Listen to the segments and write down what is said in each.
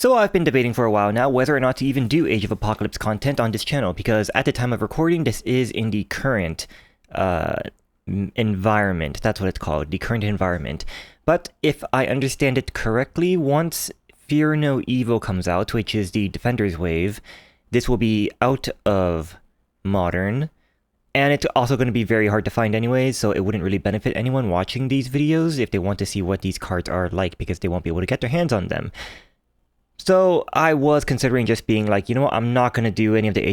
So I've been debating for a while now whether or not to even do Age of Apocalypse content on this channel, because at the time of recording, this is in the current environment. That's what it's called, the current environment. But if I understand it correctly, once Fear No Evil comes out, which is the Defender's Wave, this will be out of Modern. And it's also going to be very hard to find anyways, so it wouldn't really benefit anyone watching these videos if they want to see what these cards are like, because they won't be able to get their hands on them. So I was considering just being like, you know what, I'm not going to do any of the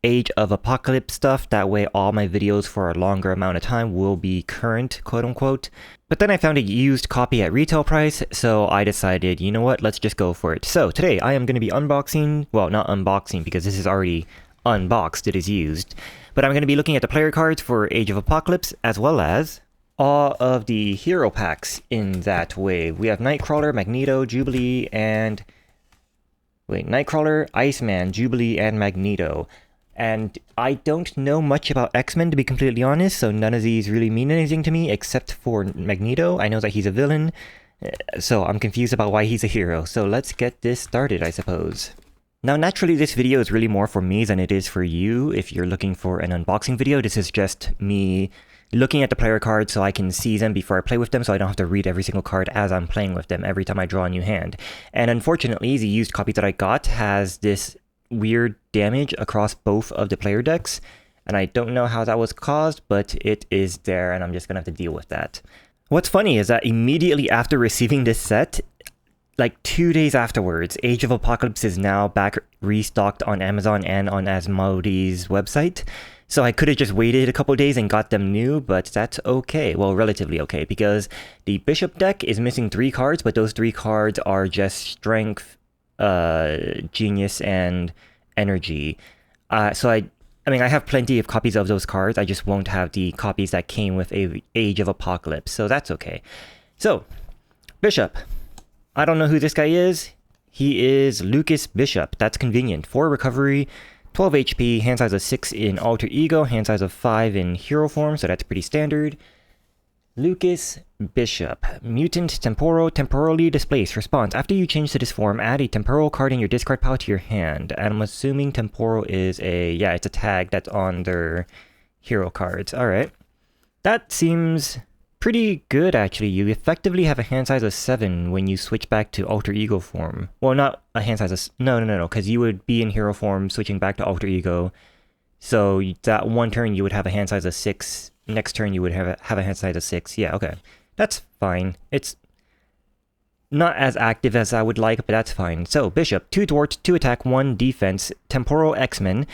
Age of Apocalypse stuff. That way all my videos for a longer amount of time will be current, quote unquote. But then I found a used copy at retail price, so I decided, you know what, let's just go for it. So today I am going to be unboxing, well, not unboxing because this is already unboxed, it is used. But I'm going to be looking at the player cards for Age of Apocalypse, as well as all of the hero packs in that wave. We have Nightcrawler, Magneto, Jubilee, and... Nightcrawler, Iceman, Jubilee, and Magneto. And I don't know much about X-Men, to be completely honest, so none of these really mean anything to me, except for Magneto. I know that he's a villain, so I'm confused about why he's a hero. So let's get this started, I suppose. Now, naturally, this video is really more for me than it is for you. If you're looking for an unboxing video, this is just me looking at the player cards so I can see them before I play with them, so I don't have to read every single card as I'm playing with them every time I draw a new hand. And unfortunately, the used copy that I got has this weird damage across both of the player decks, and I don't know how that was caused, but it is there, and I'm just gonna have to deal with that. What's funny is that immediately after receiving this set, like 2 days afterwards, Age of Apocalypse is now back restocked on Amazon and on Asmodee's website. So I could have just waited a couple days and got them new, but that's okay. Well, relatively okay, because the Bishop deck is missing 3 cards, but those 3 cards are just Strength, Genius, and Energy. So I mean, I have plenty of copies of those cards, I just won't have the copies that came with Age of Apocalypse, so that's okay. So, Bishop. I don't know who this guy is. He is Lucas Bishop. That's convenient. 4 recovery, 12 HP, hand size of 6 in Alter Ego, hand size of 5 in Hero form, so that's pretty standard. Lucas Bishop. Mutant temporally displaced. Response. After you change to this form, add a temporal card in your discard pile to your hand. And I'm assuming temporal is it's a tag that's on their hero cards. Alright. That seems pretty good, actually. You effectively have a hand size of 7 when you switch back to Alter Ego form. Well, not a hand size of... No, because you would be in hero form switching back to Alter Ego. So that one turn you would have a hand size of 6. Next turn you would have a hand size of 6. Yeah, okay. That's fine. It's not as active as I would like, but that's fine. So, Bishop, 2 dwarf, 2 attack, 1 defense, temporal X-Men.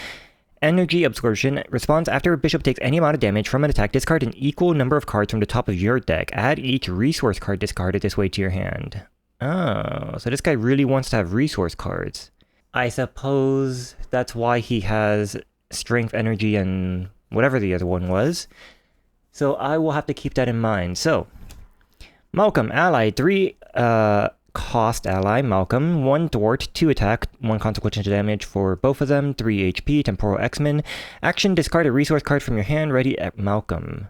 Energy Absorption. Responds after a bishop takes any amount of damage from an attack, discard an equal number of cards from the top of your deck. Add each resource card discarded this way to your hand. Oh, so this guy really wants to have resource cards. I suppose that's why he has Strength, Energy, and whatever the other one was. So I will have to keep that in mind. So, Malcolm, ally, 3 cost ally, Malcolm, 1 thwart, 2 attack, 1 consequential damage for both of them, 3 HP, temporal X-Men. Action, discard a resource card from your hand, ready at Malcolm.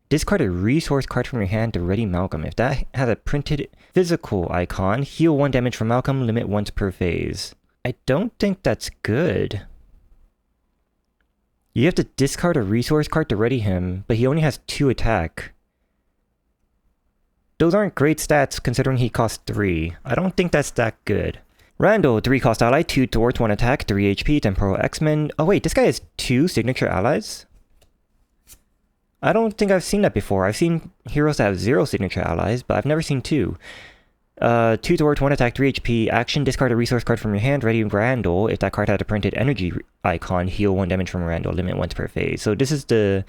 Discard a resource card from your hand to ready Malcolm. If that has a printed physical icon, heal 1 damage from Malcolm, limit once per phase. I don't think that's good. You have to discard a resource card to ready him, but he only has 2 attack. Those aren't great stats considering he costs 3. I don't think that's that good. Randall, 3 cost ally, 2 thwart, 1 attack, 3 HP, temporal X-Men. Oh wait, this guy has 2 signature allies? I don't think I've seen that before. I've seen heroes that have 0 signature allies, but I've never seen 2. 2 thwart, 1 attack, 3 HP, action, discard a resource card from your hand, ready Randall. If that card had a printed energy icon, heal 1 damage from Randall, limit once per phase. So this is the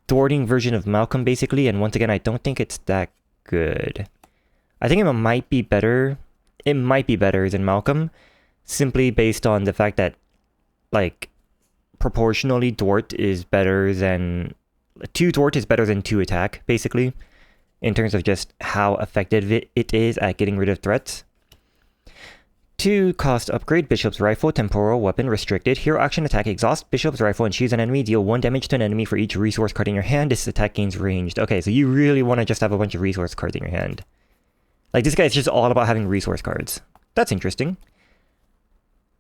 thwarting version of Malcolm, basically, and once again, I don't think it's that good. I think it might be better. It might be better than Malcolm, simply based on the fact that, like, proportionally, thwart is better than... 2 thwart is better than 2 attack, basically, in terms of just how effective it is at getting rid of threats. 2 cost upgrade, Bishop's Rifle, temporal weapon, restricted. Hero action attack, exhaust Bishop's Rifle and choose an enemy. Deal 1 damage to an enemy for each resource card in your hand. This attack gains ranged. Okay, so you really want to just have a bunch of resource cards in your hand. Like, this guy is just all about having resource cards. That's interesting.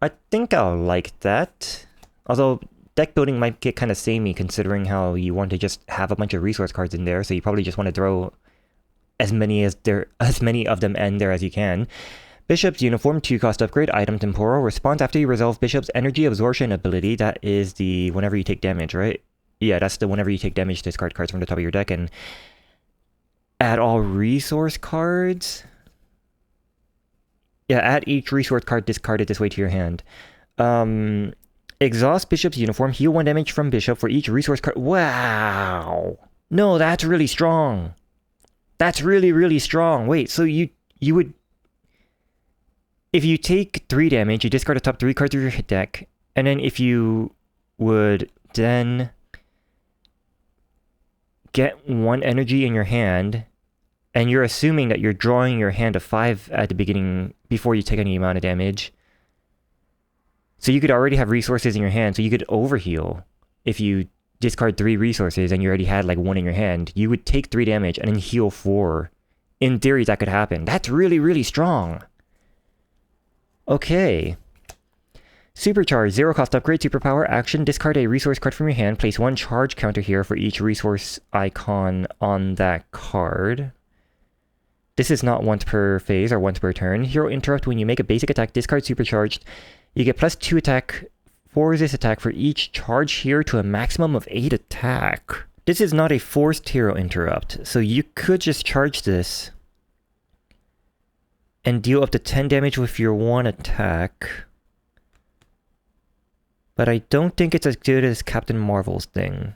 I think I'll like that. Although, deck building might get kind of samey considering how you want to just have a bunch of resource cards in there, so you probably just want to throw as many of them in there as you can. Bishop's Uniform, 2-cost upgrade, item temporal. Response after you resolve Bishop's energy absorption ability. That is the whenever you take damage, right? Yeah, that's the whenever you take damage, discard cards from the top of your deck and add all resource cards. Yeah, add each resource card discarded this way to your hand. Exhaust Bishop's Uniform, heal 1 damage from Bishop for each resource card. Wow! No, that's really strong. That's really, really strong. Wait, so you would... If you take 3 damage, you discard the top 3 cards of your deck, and then if you would then get 1 energy in your hand, and you're assuming that you're drawing your hand of 5 at the beginning before you take any amount of damage, so you could already have resources in your hand, so you could overheal. If you discard 3 resources and you already had like 1 in your hand, you would take 3 damage and then heal 4. In theory, that could happen. That's really, really strong. Okay. Supercharge, 0-cost upgrade, superpower, action, discard a resource card from your hand, place 1 charge counter here for each resource icon on that card. This is not once per phase or once per turn. Hero interrupt, when you make a basic attack, discard supercharged. You get +2 attack for resist attack for each charge here to a maximum of 8 attack. This is not a forced hero interrupt, so you could just charge this and deal up to 10 damage with your 1 attack. But I don't think it's as good as Captain Marvel's thing.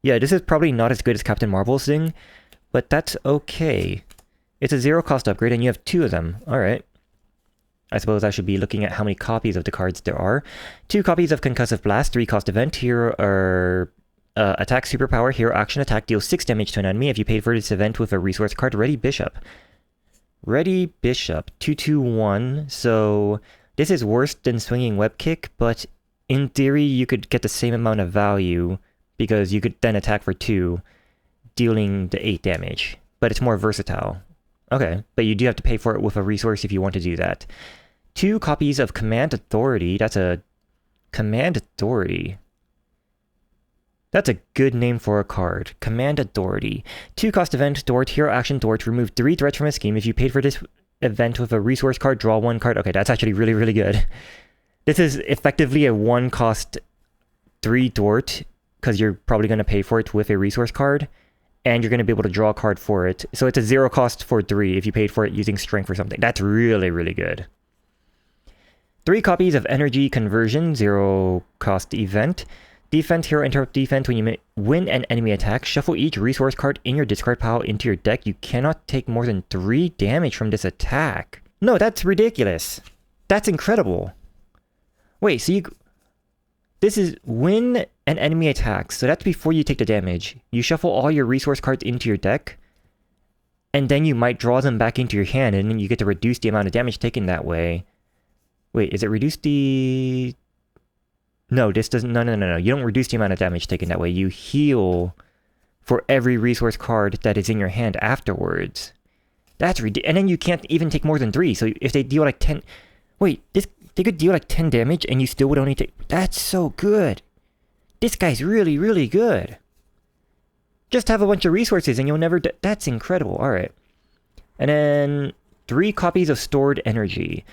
Yeah, this is probably not as good as Captain Marvel's thing, but that's okay. It's a 0-cost upgrade and you have 2 of them. Alright. I suppose I should be looking at how many copies of the cards there are. 2 copies of Concussive Blast, 3-cost event. Here are attack superpower, hero action attack, deals 6 damage to an enemy if you paid for this event with a resource card. Ready Bishop. Ready Bishop, 2/2/1, so this is worse than Swinging Web Kick, but in theory you could get the same amount of value because you could then attack for 2, dealing the 8 damage, but it's more versatile. Okay, but you do have to pay for it with a resource if you want to do that. 2 copies of Command Authority, that's a Command Authority. That's a good name for a card. Command Authority. 2-cost event, Dort, hero action Dort, remove 3 threats from a scheme. If you paid for this event with a resource card, draw 1 card. Okay, that's actually really, really good. This is effectively a 1-cost 3 Dort, because you're probably going to pay for it with a resource card, and you're going to be able to draw a card for it. So it's a 0-cost for 3 if you paid for it using strength or something. That's really, really good. 3 copies of Energy Conversion, 0-cost event. Defense, hero interrupt defense. When you win an enemy attack, shuffle each resource card in your discard pile into your deck. You cannot take more than 3 damage from this attack. No, that's ridiculous. That's incredible. Wait, so this is win an enemy attack, so that's before you take the damage. You shuffle all your resource cards into your deck, and then you might draw them back into your hand, and then you get to reduce the amount of damage taken that way. Wait, is it reduce the... No, this doesn't... No. You don't reduce the amount of damage taken that way. You heal for every resource card that is in your hand afterwards. That's ridiculous. And then you can't even take more than 3. So if they deal like 10... Wait, they could deal like 10 damage and you still would only take... That's so good. This guy's really, really good. Just have a bunch of resources and you'll never... That's incredible. Alright. And then 3 copies of Stored Energy.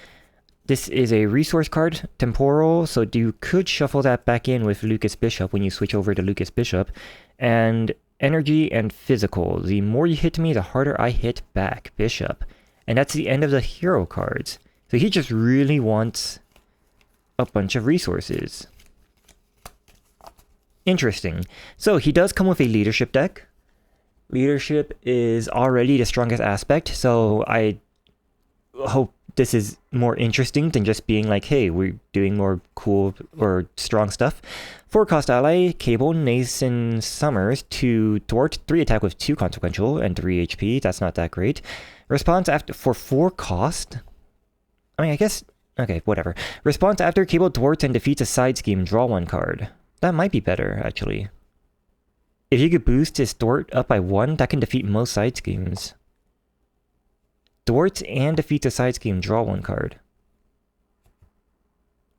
This is a resource card, temporal, so you could shuffle that back in with Lucas Bishop when you switch over to Lucas Bishop. And energy and physical. The more you hit me, the harder I hit back, Bishop. And that's the end of the hero cards. So he just really wants a bunch of resources. Interesting. So he does come with a leadership deck. Leadership is already the strongest aspect, so I hope this is more interesting than just being like, hey, we're doing more cool or strong stuff. 4-cost ally, Cable, Nason Summers, 2 Thwart, 3 attack with 2 consequential and 3 HP. That's not that great. Response after for 4 cost. I mean, I guess, okay, whatever. Response after Cable thwarts and defeats a side scheme, draw 1 card. That might be better, actually. If you could boost his thwart up by 1, that can defeat most side schemes. Thwarts and defeats a side scheme, draw 1 card.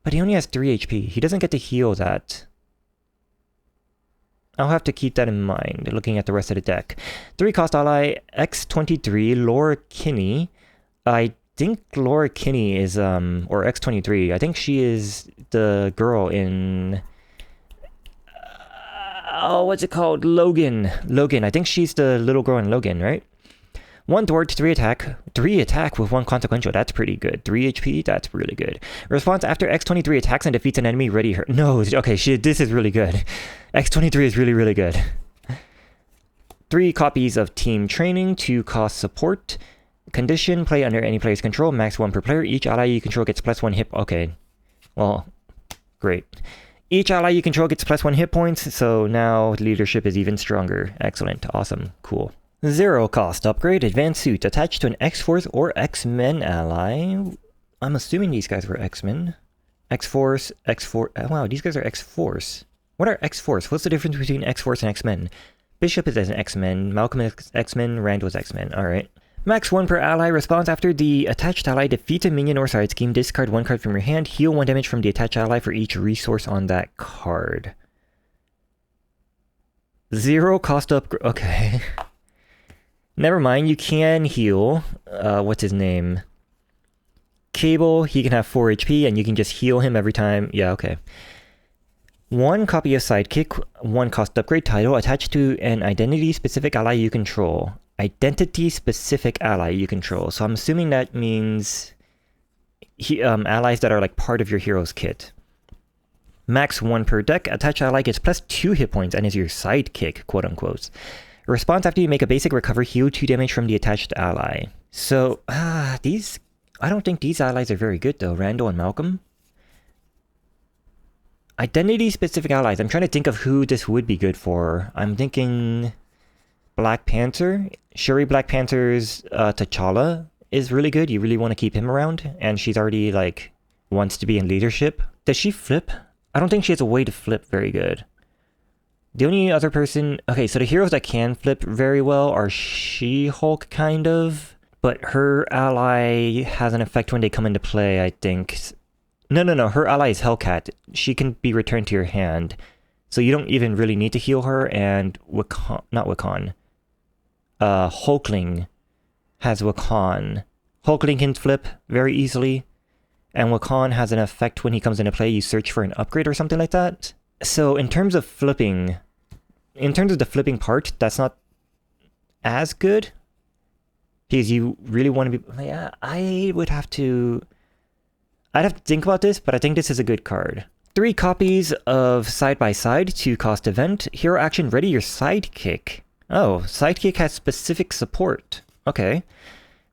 But he only has 3 HP. He doesn't get to heal that. I'll have to keep that in mind, looking at the rest of the deck. 3 cost ally, X23, Laura Kinney. I think Laura Kinney is, or X23, I think she is the girl in... oh, what's it called? Logan. I think she's the little girl in Logan, right? 1 thwart, 3 attack. 3 attack with 1 consequential. That's pretty good. 3 HP, that's really good. Response after X23 attacks and defeats an enemy, ready her. No, okay, this is really good. X23 is really, really good. 3 copies of Team Training, 2 cost support. Condition, play under any player's control, max 1 per player. Each ally you control gets +1 hit. Okay, well, great. Each ally you control gets +1 hit points, so now leadership is even stronger. Excellent, awesome, cool. 0 cost upgrade, advanced suit, attached to an X-Force or X-Men ally. I'm assuming these guys were X-Men. X-Force, X-Force, wow, these guys are X-Force. What are X-Force? What's the difference between X-Force and X-Men? Bishop is an X-Men, Malcolm is X-Men, Rand was X-Men, alright. Max 1 per ally, response after the attached ally defeats a minion or side scheme, discard 1 card from your hand, heal 1 damage from the attached ally for each resource on that card. 0 cost upgrade, okay. Never mind, you can heal, what's his name? Cable, he can have 4 HP and you can just heal him every time. Yeah, okay. 1 copy of Sidekick, 1 cost upgrade title attached to an identity-specific ally you control. Identity-specific ally you control. So I'm assuming that means allies that are like part of your hero's kit. Max 1 per deck, attached ally gets +2 hit points and is your sidekick, quote-unquote. Response after you make a basic recovery, heal 2 damage from the attached ally. So, I don't think these allies are very good though, Randall and Malcolm. Identity-specific allies, I'm trying to think of who this would be good for. I'm thinking Black Panther. Shuri Black Panther's T'Challa is really good, you really want to keep him around, and she's already like, wants to be in leadership. Does she flip? I don't think she has a way to flip very good. The only other person... okay, so the heroes that can flip very well are She-Hulk, kind of. But her ally has an effect when they come into play, I think. No. Her ally is Hellcat. She can be returned to your hand. So you don't even really need to heal her, and... Hulkling has Wakan. Hulkling can flip very easily. And Wakan has an effect when he comes into play. You search for an upgrade or something like that. So in terms of flipping... in terms of the flipping part, that's not as good. Because you really want to be... yeah, I'd have to think about this, but I think this is a good card. 3 copies of Side by Side, 2 cost event. Hero action, ready your sidekick. Oh, sidekick has specific support. Okay.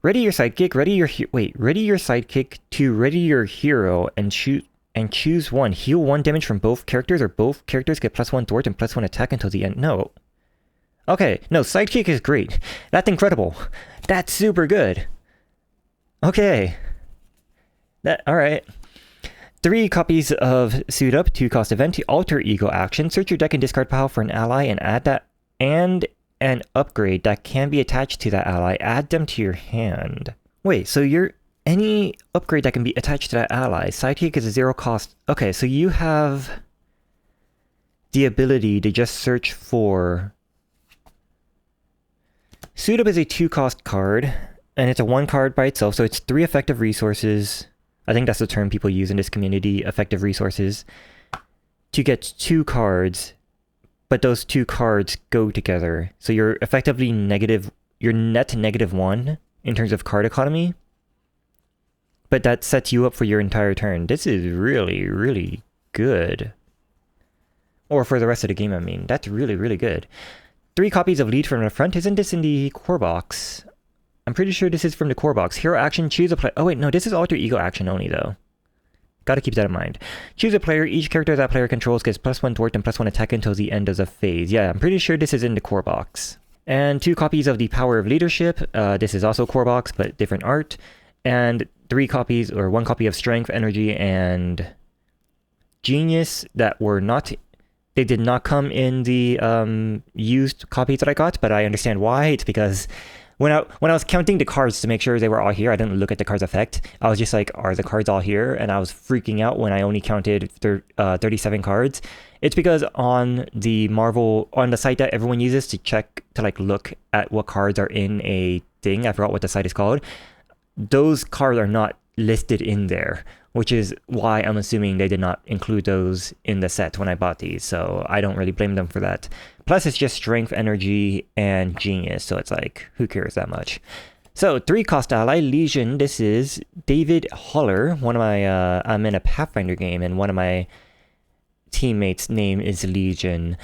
Ready your sidekick, ready your sidekick to ready your hero and choose 1. Heal 1 damage from both characters, or both characters get +1 thwart and +1 attack until the end. No. Okay, no, sidekick is great. That's incredible. That's super good. Okay. Alright. 3 copies of Suit Up, 2 cost event, alter ego action. Search your deck and discard pile for an ally and add that, and an upgrade that can be attached to that ally. Add them to your hand. Wait, so any upgrade that can be attached to that ally. Sidekick is a 0 cost. Okay, so you have the ability to just search for... Suit Up is a 2 cost card, and it's a 1 card by itself, so it's 3 effective resources. I think that's the term people use in this community, effective resources, to get 2 cards, but those 2 cards go together. So you're effectively you're net -1 in terms of card economy, but that sets you up for your entire turn. This is really, really good. Or for the rest of the game, I mean. That's really, really good. 3 copies of Lead from the Front. Isn't this in the core box? I'm pretty sure this is from the core box. Hero action, choose a player. Oh wait, no, this is alter ego action only though. Gotta keep that in mind. Choose a player. Each character that player controls gets +1 thwart and +1 attack until the end of the phase. Yeah, I'm pretty sure this is in the core box. And 2 copies of the Power of Leadership. This is also core box, but different art. And 3 copies, or 1 copy of Strength, Energy, and Genius that were not... they did not come in the used copies that I got, but I understand why. It's because when I was counting the cards to make sure they were all here, I didn't look at the card's effect. I was just like, are the cards all here? And I was freaking out when I only counted 37 cards. It's because on the site that everyone uses to check, to like look at what cards are in a thing, I forgot what the site is called, those cards are not listed in there, which is why I'm assuming they did not include those in the set when I bought these, so I don't really blame them for that. Plus, it's just strength, energy, and genius, so it's like, who cares that much? So, 3-cost ally, Legion. This is David Holler. One of my, I'm in a Pathfinder game, and one of my teammates' name is Legion.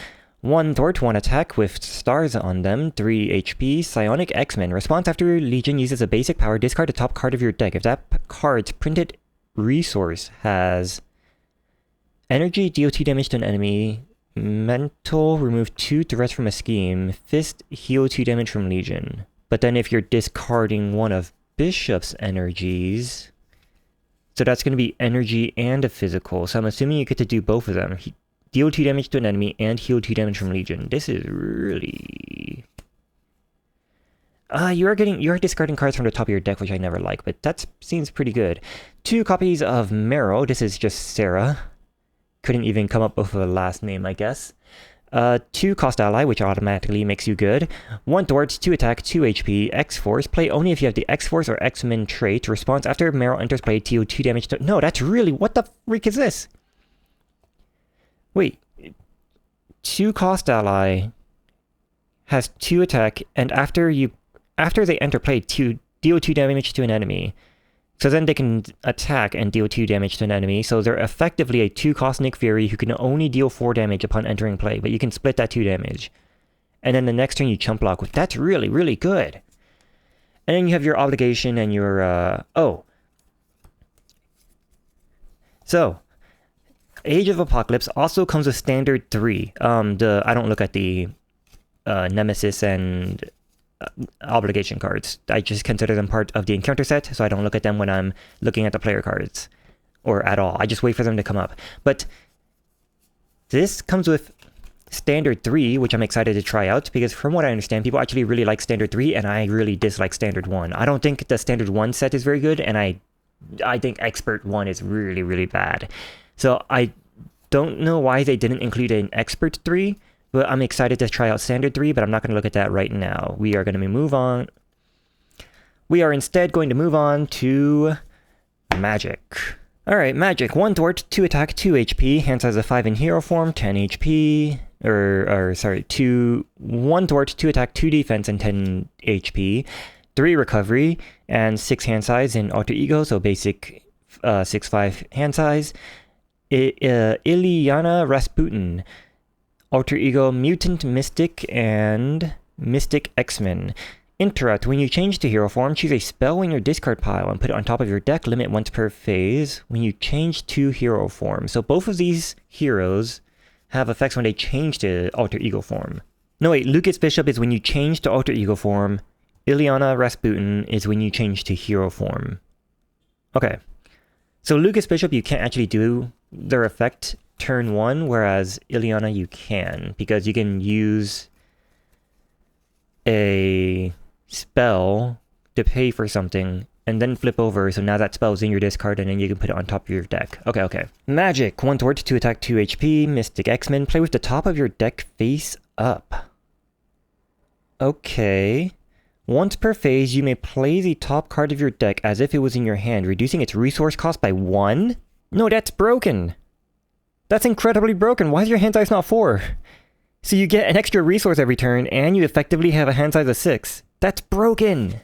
1 thwart, 1 attack with stars on them, 3 HP, Psionic X-Men. Response after Legion uses a basic power, discard the top card of your deck. If that card's printed resource has energy, deal 2 damage to an enemy, mental, remove 2 threats from a scheme, fist, heal 2 damage from Legion. But then if you're discarding one of Bishop's energies, so that's going to be energy and a physical, so I'm assuming you get to do both of them. Deal 2 damage to an enemy and heal 2 damage from Legion. This is really... you are discarding cards from the top of your deck, which I never like, but that seems pretty good. 2 copies of Marrow. This is just Sarah. Couldn't even come up with a last name, I guess. 2 cost ally, which automatically makes you good. 1 thwart, 2 attack, 2 HP, X-Force. Play only if you have the X-Force or X-Men trait. Response after Marrow enters play, deal 2 damage to... No, that's really... What the freak is this? Wait. 2 cost ally has 2 attack, and after they enter play, deal 2 damage to an enemy. So then they can attack and deal 2 damage to an enemy. So they're effectively a 2-cost Nick Fury who can only deal 4 damage upon entering play, but you can split that 2 damage. And then the next turn you chump block with. That's really, really good. And then you have your obligation and your So Age of Apocalypse also comes with standard 3. I don't look at the Nemesis and obligation cards. I just consider them part of the encounter set, so I don't look at them when I'm looking at the player cards, or at all. I just wait for them to come up. But this comes with standard 3, which I'm excited to try out, because from what I understand, people actually really like standard 3, and I really dislike standard 1. I don't think the standard 1 set is very good, and I think expert 1 is really, really bad. So I don't know why they didn't include an expert 3, but I'm excited to try out standard 3, but I'm not going to look at that right now. We are going to move on. We are instead going to move on to magic. Alright, magic. 1 thwart, 2 attack, 2 HP, hand size of 5 in hero form, 10 HP, 1 thwart, 2 attack, 2 defense, and 10 HP, 3 recovery, and 6 hand size in alter ego, so basic 6-5 hand size. Ilyana Rasputin. Alter Ego, Mutant Mystic, and Mystic X-Men. Interrupt. When you change to hero form, choose a spell in your discard pile and put it on top of your deck, limit once per phase when you change to hero form. So both of these heroes have effects when they change to alter ego form. No wait, Lucas Bishop is when you change to alter ego form. Ilyana Rasputin is when you change to hero form. Okay. So Lucas Bishop, you can't actually do their effect turn 1, whereas Ilyana you can, because you can use a spell to pay for something and then flip over, so now that spell is in your discard and then you can put it on top of your deck. Okay. Magic. 1 thwart, 2 attack, 2 HP, Mystic X-Men. Play with the top of your deck face up. Okay. Once per phase, you may play the top card of your deck as if it was in your hand, reducing its resource cost by 1? No, that's broken. That's incredibly broken. Why is your hand size not 4? So you get an extra resource every turn, and you effectively have a hand size of 6. That's broken!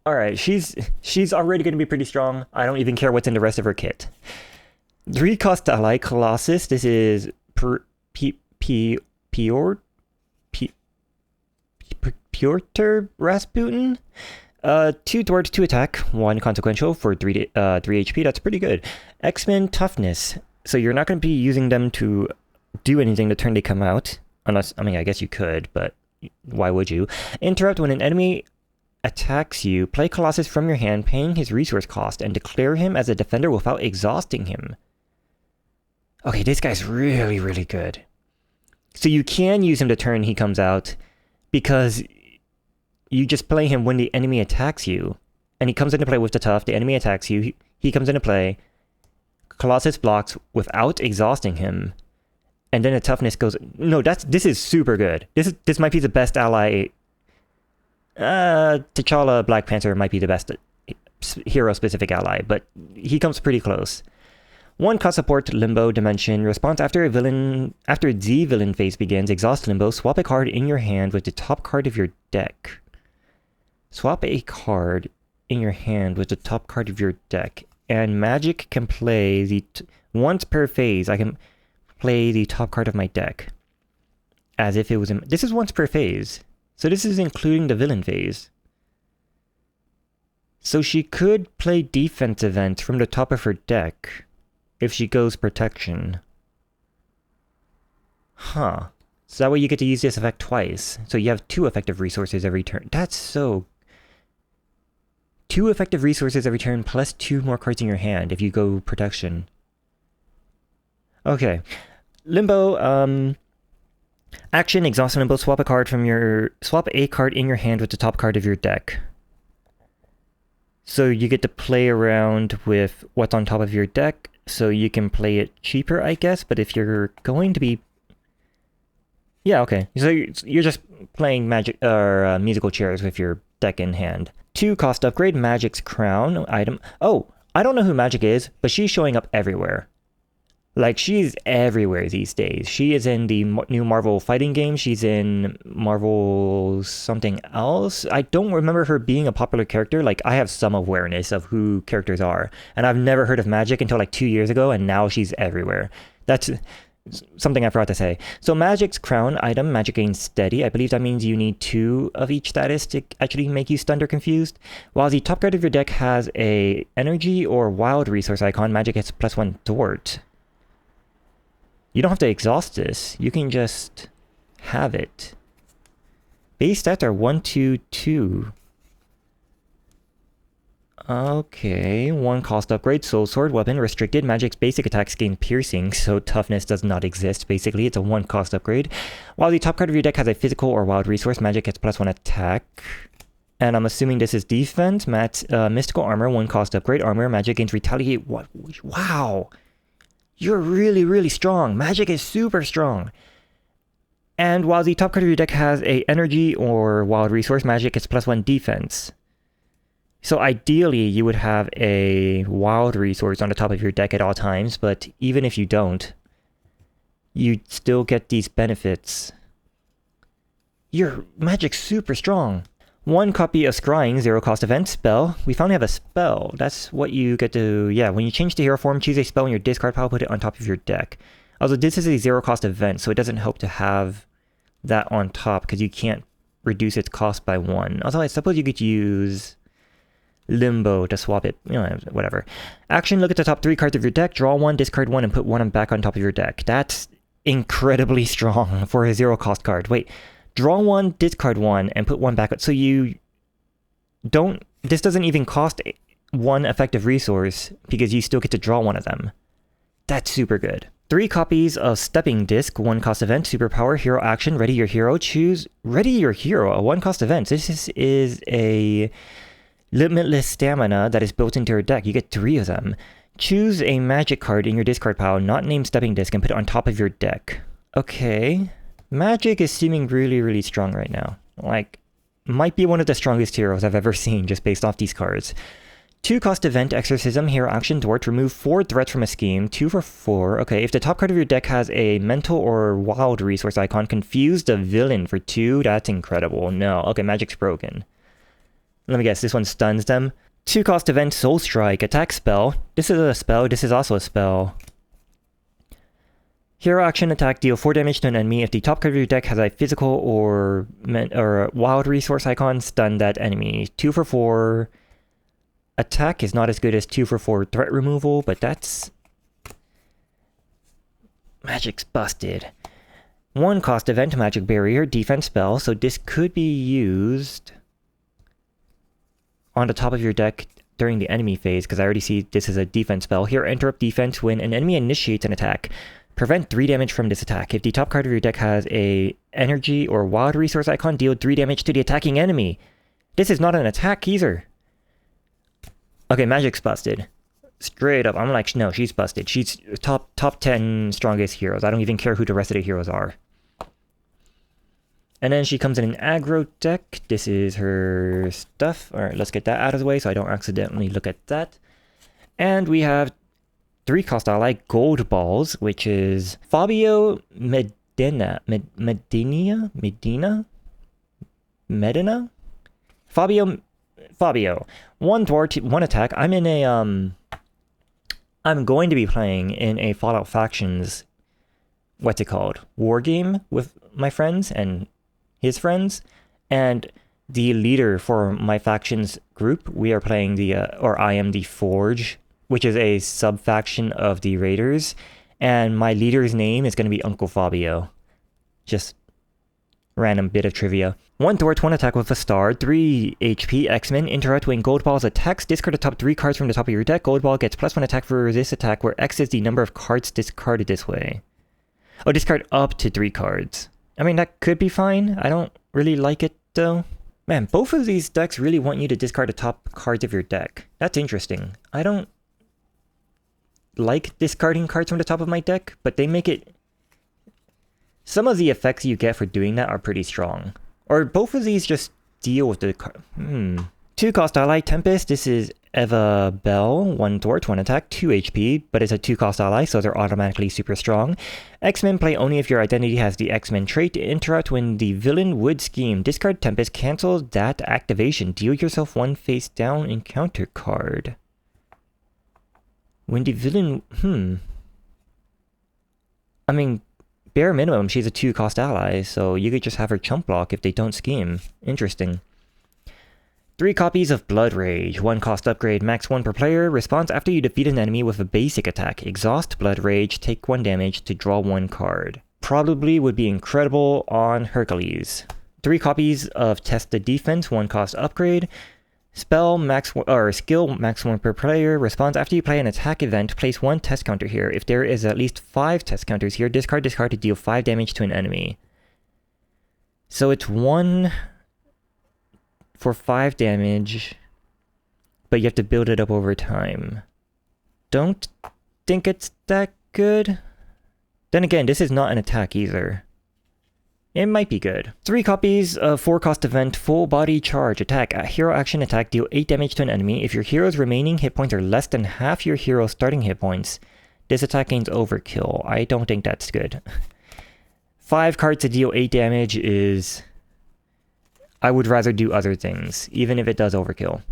Alright, she's already going to be pretty strong. I don't even care what's in the rest of her kit. 3 cost ally, Colossus. This is Piotr Rasputin? 2 thwart, 2 attack, 1 consequential for 3 HP. That's pretty good. X-Men Toughness. So you're not going to be using them to do anything the turn they come out. Unless, I mean, I guess you could, but why would you? Interrupt. When an enemy attacks you, play Colossus from your hand, paying his resource cost, and declare him as a defender without exhausting him. Okay, this guy's really, really good. So you can use him the turn he comes out, because you just play him when the enemy attacks you. And he comes into play with the tough, the enemy attacks you, he comes into play, Colossus blocks without exhausting him, and then the toughness goes... No, this is super good. This might be the best ally. T'Challa Black Panther might be the best hero-specific ally, but he comes pretty close. 1 cost support Limbo Dimension. Response after the villain phase begins, exhaust Limbo, swap a card in your hand with the top card of your deck. Swap a card in your hand with the top card of your deck. And Magic can play once per phase, I can play the top card of my deck. As if it was this is once per phase. So this is including the villain phase. So she could play defense events from the top of her deck if she goes protection. Huh. So that way you get to use this effect twice. So you have 2 effective resources every turn. That's so... 2 effective resources every turn plus 2 more cards in your hand if you go protection. Okay. Limbo, action, exhaust Limbo, swap a card in your hand with the top card of your deck. So you get to play around with what's on top of your deck, so you can play it cheaper, I guess, but if you're going to be... Yeah, okay. So you're just playing magic or musical chairs with your deck in hand. 2 cost upgrade, Magic's Crown item. Oh, I don't know who Magic is, but she's showing up everywhere. Like, she's everywhere these days. She is in the new Marvel fighting game. She's in Marvel something else. I don't remember her being a popular character. Like, I have some awareness of who characters are. And I've never heard of Magic until like 2 years ago, and now she's everywhere. That's something I forgot to say. So Magic's Crown item, Magic gains steady. I believe that means you need 2 of each status to actually make you stunned or confused. While the top card of your deck has a energy or wild resource icon, Magic gets +1 thwart. You don't have to exhaust this. You can just have it. Base stats are 1, 2, 2. Okay, 1 cost upgrade, Soul Sword weapon, restricted. Magic's basic attacks gain piercing, so toughness does not exist, basically. It's a 1 cost upgrade. While the top card of your deck has a physical or wild resource, Magic gets +1 attack. And I'm assuming this is defense. Mystical armor, 1 cost upgrade. Armor, Magic gains retaliate. What? Wow! You're really, really strong. Magic is super strong. And while the top card of your deck has a energy or wild resource, Magic gets +1 defense. So ideally, you would have a wild resource on the top of your deck at all times, but even if you don't, you still get these benefits. Your Magic's super strong. 1 copy of Scrying, 0 cost event, spell. We finally have a spell. That's what you get to... Yeah, when you change to hero form, choose a spell in your discard pile, put it on top of your deck. Also, this is a 0 cost event, so it doesn't help to have that on top, because you can't reduce its cost by 1. Although I suppose you could use Limbo to swap it, you know, whatever. Action, look at the top 3 cards of your deck, draw 1, discard 1, and put 1 back on top of your deck. That's incredibly strong for a 0 cost card. Wait, draw 1, discard 1, and put 1 back. So you don't... This doesn't even cost 1 effective resource, because you still get to draw 1 of them. That's super good. 3 copies of Stepping Disc, 1 cost event, superpower, hero action, ready your hero. Choose ready your hero, a 1 cost event. This is a limitless stamina that is built into your deck. You get 3 of them. Choose a magic card in your discard pile, not named Stepping Disc, and put it on top of your deck. Okay. Magic is seeming really, really strong right now. Like, might be one of the strongest heroes I've ever seen just based off these cards. 2 cost event, Exorcism, hero action, Dwart, remove 4 threats from a scheme, 2 for 4. Okay, if the top card of your deck has a mental or wild resource icon, confuse the villain for 2. That's incredible. No, okay, Magic's broken. Let me guess, this one stuns them. 2 cost event, Soul Strike, attack spell. This is a spell, this is also a spell. Hero action, attack, deal 4 damage to an enemy. If the top card of your deck has a physical or wild resource icon, stun that enemy. 2 for 4. Attack is not as good as 2 for 4 threat removal, but that's... Magic's busted. 1 cost event, Magic Barrier, defense spell, so this could be used on the top of your deck during the enemy phase, because I already see this is a defense spell. Here, interrupt defense when an enemy initiates an attack. Prevent 3 damage from this attack. If the top card of your deck has a energy or wild resource icon, deal 3 damage to the attacking enemy. This is not an attack either. Okay, Magic's busted. Straight up, I'm like, no, she's busted. She's top 10 strongest heroes. I don't even care who the rest of the heroes are. And then she comes in an aggro deck. This is her stuff. Alright, let's get that out of the way so I don't accidentally look at that. And we have 3-cost ally Gold Balls, which is Fabio Medina. Fabio. 1 dwarf, 1 attack. I'm going to be playing in a Fallout Factions, what's it called? War game with my friends and his friends. And the leader for my factions group, we are playing I am the Forge, which is a sub-faction of the Raiders. And my leader's name is going to be Uncle Fabio. Just random bit of trivia. 1 dwarf, 1 attack with a star, 3 HP, X-Men. Interact when Gold Ball's attacks. Discard the top 3 cards from the top of your deck. Gold Ball gets +1 attack for this attack, where X is the number of cards discarded this way. Oh, discard up to 3 cards. I mean, that could be fine. I don't really like it, though. Man, both of these decks really want you to discard the top cards of your deck. That's interesting. I don't like discarding cards from the top of my deck, but they make it... Some of the effects you get for doing that are pretty strong. Or both of these just deal with the... 2-cost ally Tempest. This is Eva Bell. 1 dwarf, 1 attack, 2 HP, but it's a 2-cost ally, so they're automatically super strong. X-Men play only if your identity has the X-Men trait. Interrupt when the villain would scheme. Discard Tempest, cancel that activation. Deal yourself 1 face down encounter card. When the villain... I mean... Bare minimum, she's a 2-cost ally, so you could just have her chump block if they don't scheme. Interesting. 3 copies of Blood Rage. 1 cost upgrade, max 1 per player. Response after you defeat an enemy with a basic attack. Exhaust Blood Rage, take 1 damage to draw 1 card. Probably would be incredible on Hercules. 3 copies of Test the Defense. 1 cost upgrade. Spell max skill max 1 per player. Response after you play an attack event, place 1 test counter here. If there is at least 5 test counters here, discard to deal 5 damage to an enemy. So it's 1 for 5 damage, but you have to build it up over time. Don't think it's that good. Then again, this is not an attack either. It might be good. 3 copies of 4-cost event, full body charge attack. A hero action attack, deal 8 damage to an enemy. If your hero's remaining hit points are less than half your hero's starting hit points, this attack gains overkill. I don't think that's good. 5 cards to deal 8 damage is... I would rather do other things, even if it does overkill.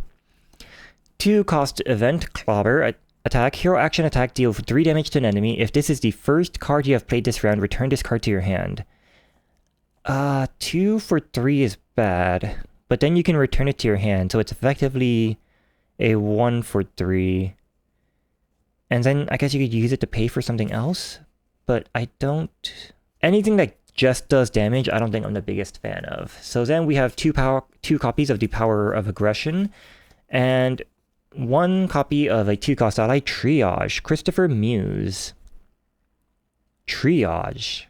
2-cost event, clobber attack. Hero action attack, deal 3 damage to an enemy. If this is the first card you have played this round, return this card to your hand. 2 for 3 is bad, but then you can return it to your hand, so it's effectively a 1 for 3. And then I guess you could use it to pay for something else, but I don't... Anything that just does damage, I don't think I'm the biggest fan of. So then we have 2 copies of the Power of Aggression, and 1 copy of a 2-cost ally, Triage. Christopher Muse. Triage.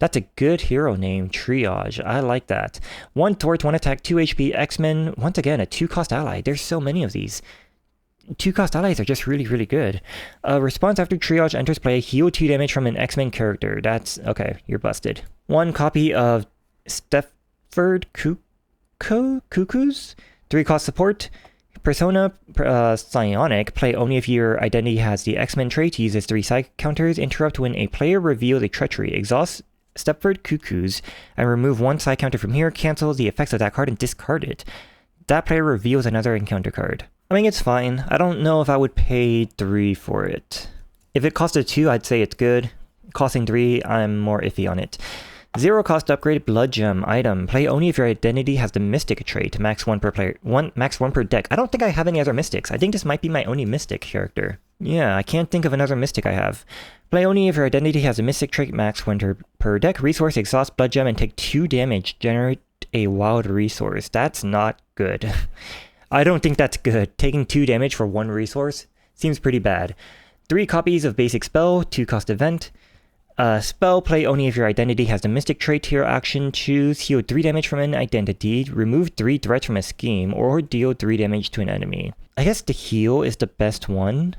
That's a good hero name, Triage. I like that. 1 dwarf, 1 attack, 2 HP, X-Men. Once again, a 2-cost ally. There's so many of these. 2-cost allies are just really, really good. Response after Triage enters play, heal 2 damage from an X-Men character. That's... okay, you're busted. 1 copy of Stefford Cuckoos. 3-cost support. Persona Psionic, play only if your identity has the X-Men trait, uses 3 psych counters. Interrupt when a player reveals a treachery. Exhaust Stefford Cuckoos and remove 1 side counter from here, cancel the effects of that card and discard it. That player reveals another encounter card. I mean, it's fine. I don't know if I would pay 3 for it. If it costed 2, I'd say it's good. Costing 3, I'm more iffy on it. 0 cost upgrade, Blood Gem item. Play only if your identity has the Mystic trait. Max 1 per player. Max 1 per deck. I don't think I have any other Mystics. I think this might be my only Mystic character. Yeah, I can't think of another Mystic I have. Play only if your identity has a Mystic trait. Max 1 per deck. Resource, exhaust Blood Gem and take 2 damage. Generate a wild resource. That's not good. I don't think that's good. Taking 2 damage for 1 resource seems pretty bad. 3 copies of basic spell, 2 cost event. Spell, play only if your identity has the Mystic trait. Hero action, choose heal 3 damage from an identity, remove 3 threats from a scheme, or deal 3 damage to an enemy. I guess the heal is the best one.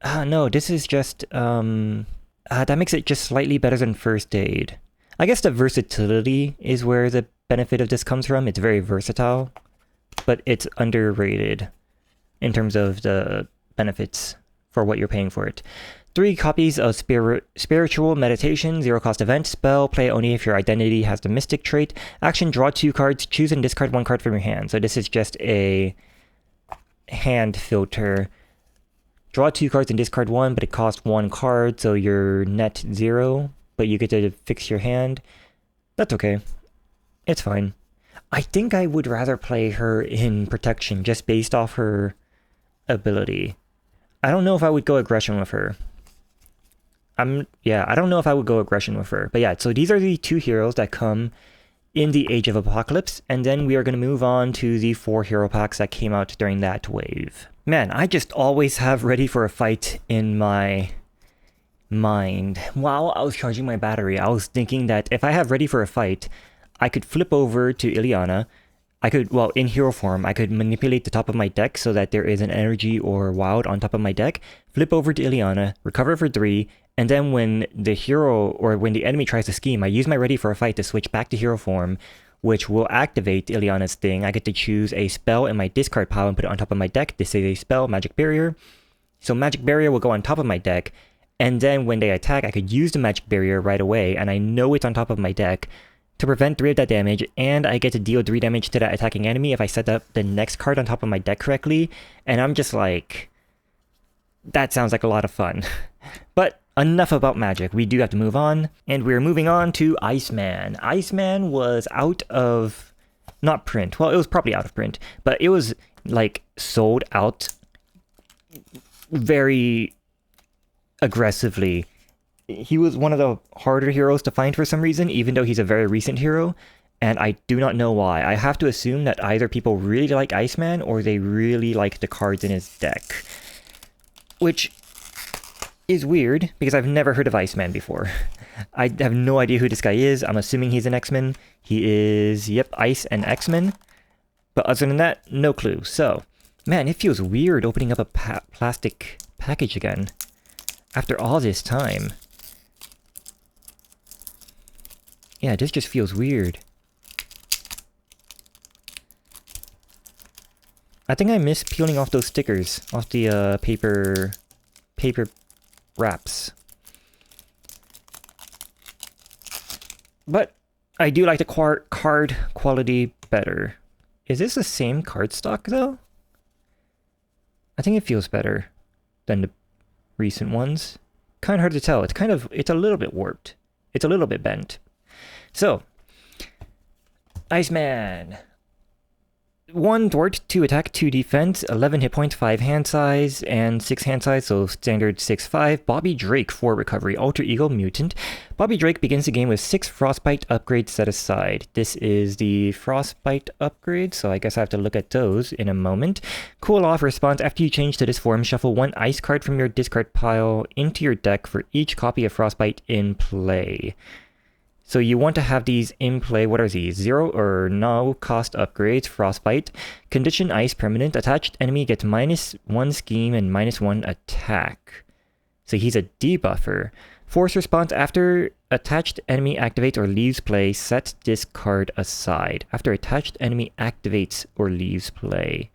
No, this is just, that makes it just slightly better than first aid. I guess the versatility is where the benefit of this comes from. It's very versatile, but it's underrated in terms of the benefits for what you're paying for it. 3 copies of Spiritual Meditation, 0 cost event. Spell, play only if your identity has the Mystic trait. Action, draw 2 cards, choose and discard 1 card from your hand. So this is just a hand filter. Draw 2 cards and discard 1, but it costs 1 card, so you're net 0, but you get to fix your hand. That's okay. It's fine. I think I would rather play her in protection just based off her ability. I don't know if I would go aggression with her. I don't know if I would go aggression with her. But yeah, so these are the 2 heroes that come in the Age of Apocalypse, and then we are going to move on to the 4 hero packs that came out during that wave. Man, I just always have Ready for a Fight in my mind. While I was charging my battery, I was thinking that if I have Ready for a Fight, I could flip over to Ileana. I could, well, in hero form, I could manipulate the top of my deck so that there is an energy or wild on top of my deck, flip over to Ileana, recover for 3, and then when the hero or when the enemy tries to scheme, I use my Ready for a Fight to switch back to hero form, which will activate Ileana's thing. I get to choose a spell in my discard pile and put it on top of my deck. This is a spell, Magic Barrier. So Magic Barrier will go on top of my deck, and then when they attack, I could use the Magic Barrier right away, and I know it's on top of my deck, to prevent 3 of that damage, and I get to deal 3 damage to that attacking enemy if I set up the next card on top of my deck correctly, and I'm just like, that sounds like a lot of fun. But enough about Magic, we do have to move on, and we're moving on to Iceman. Iceman was out of, not print, well, it was probably out of print, but it was like sold out very aggressively. He was one of the harder heroes to find for some reason, even though he's a very recent hero, and I do not know why. I have to assume that either people really like Iceman or they really like the cards in his deck. Which is weird, because I've never heard of Iceman before. I have no idea who this guy is. I'm assuming he's an X-Men. He is, yep, Ice and X-Men. But other than that, no clue. So, man, it feels weird opening up a plastic package again after all this time. Yeah, this just feels weird. I think I miss peeling off those stickers off the paper wraps. But I do like the card quality better. Is this the same cardstock though? I think it feels better than the recent ones. Kind of hard to tell. It's a little bit warped. It's a little bit bent. So, Iceman. 1 thwart, 2 attack, 2 defense, 11 hit points, 5 hand size, and 6 hand size, so standard 6/5. Bobby Drake, 4 recovery, alter ego, mutant. Bobby Drake begins the game with 6 frostbite upgrades set aside. This is the frostbite upgrade, so I guess I have to look at those in a moment. Cool off response, after you change to this form, shuffle 1 ice card from your discard pile into your deck for each copy of frostbite in play. So you want to have these in play. What are these? 0 or no cost upgrades, frostbite. Condition ice permanent. Attached enemy gets -1 scheme and -1 attack. So he's a debuffer. Force response, after attached enemy activates or leaves play, set this card aside. After attached enemy activates or leaves play.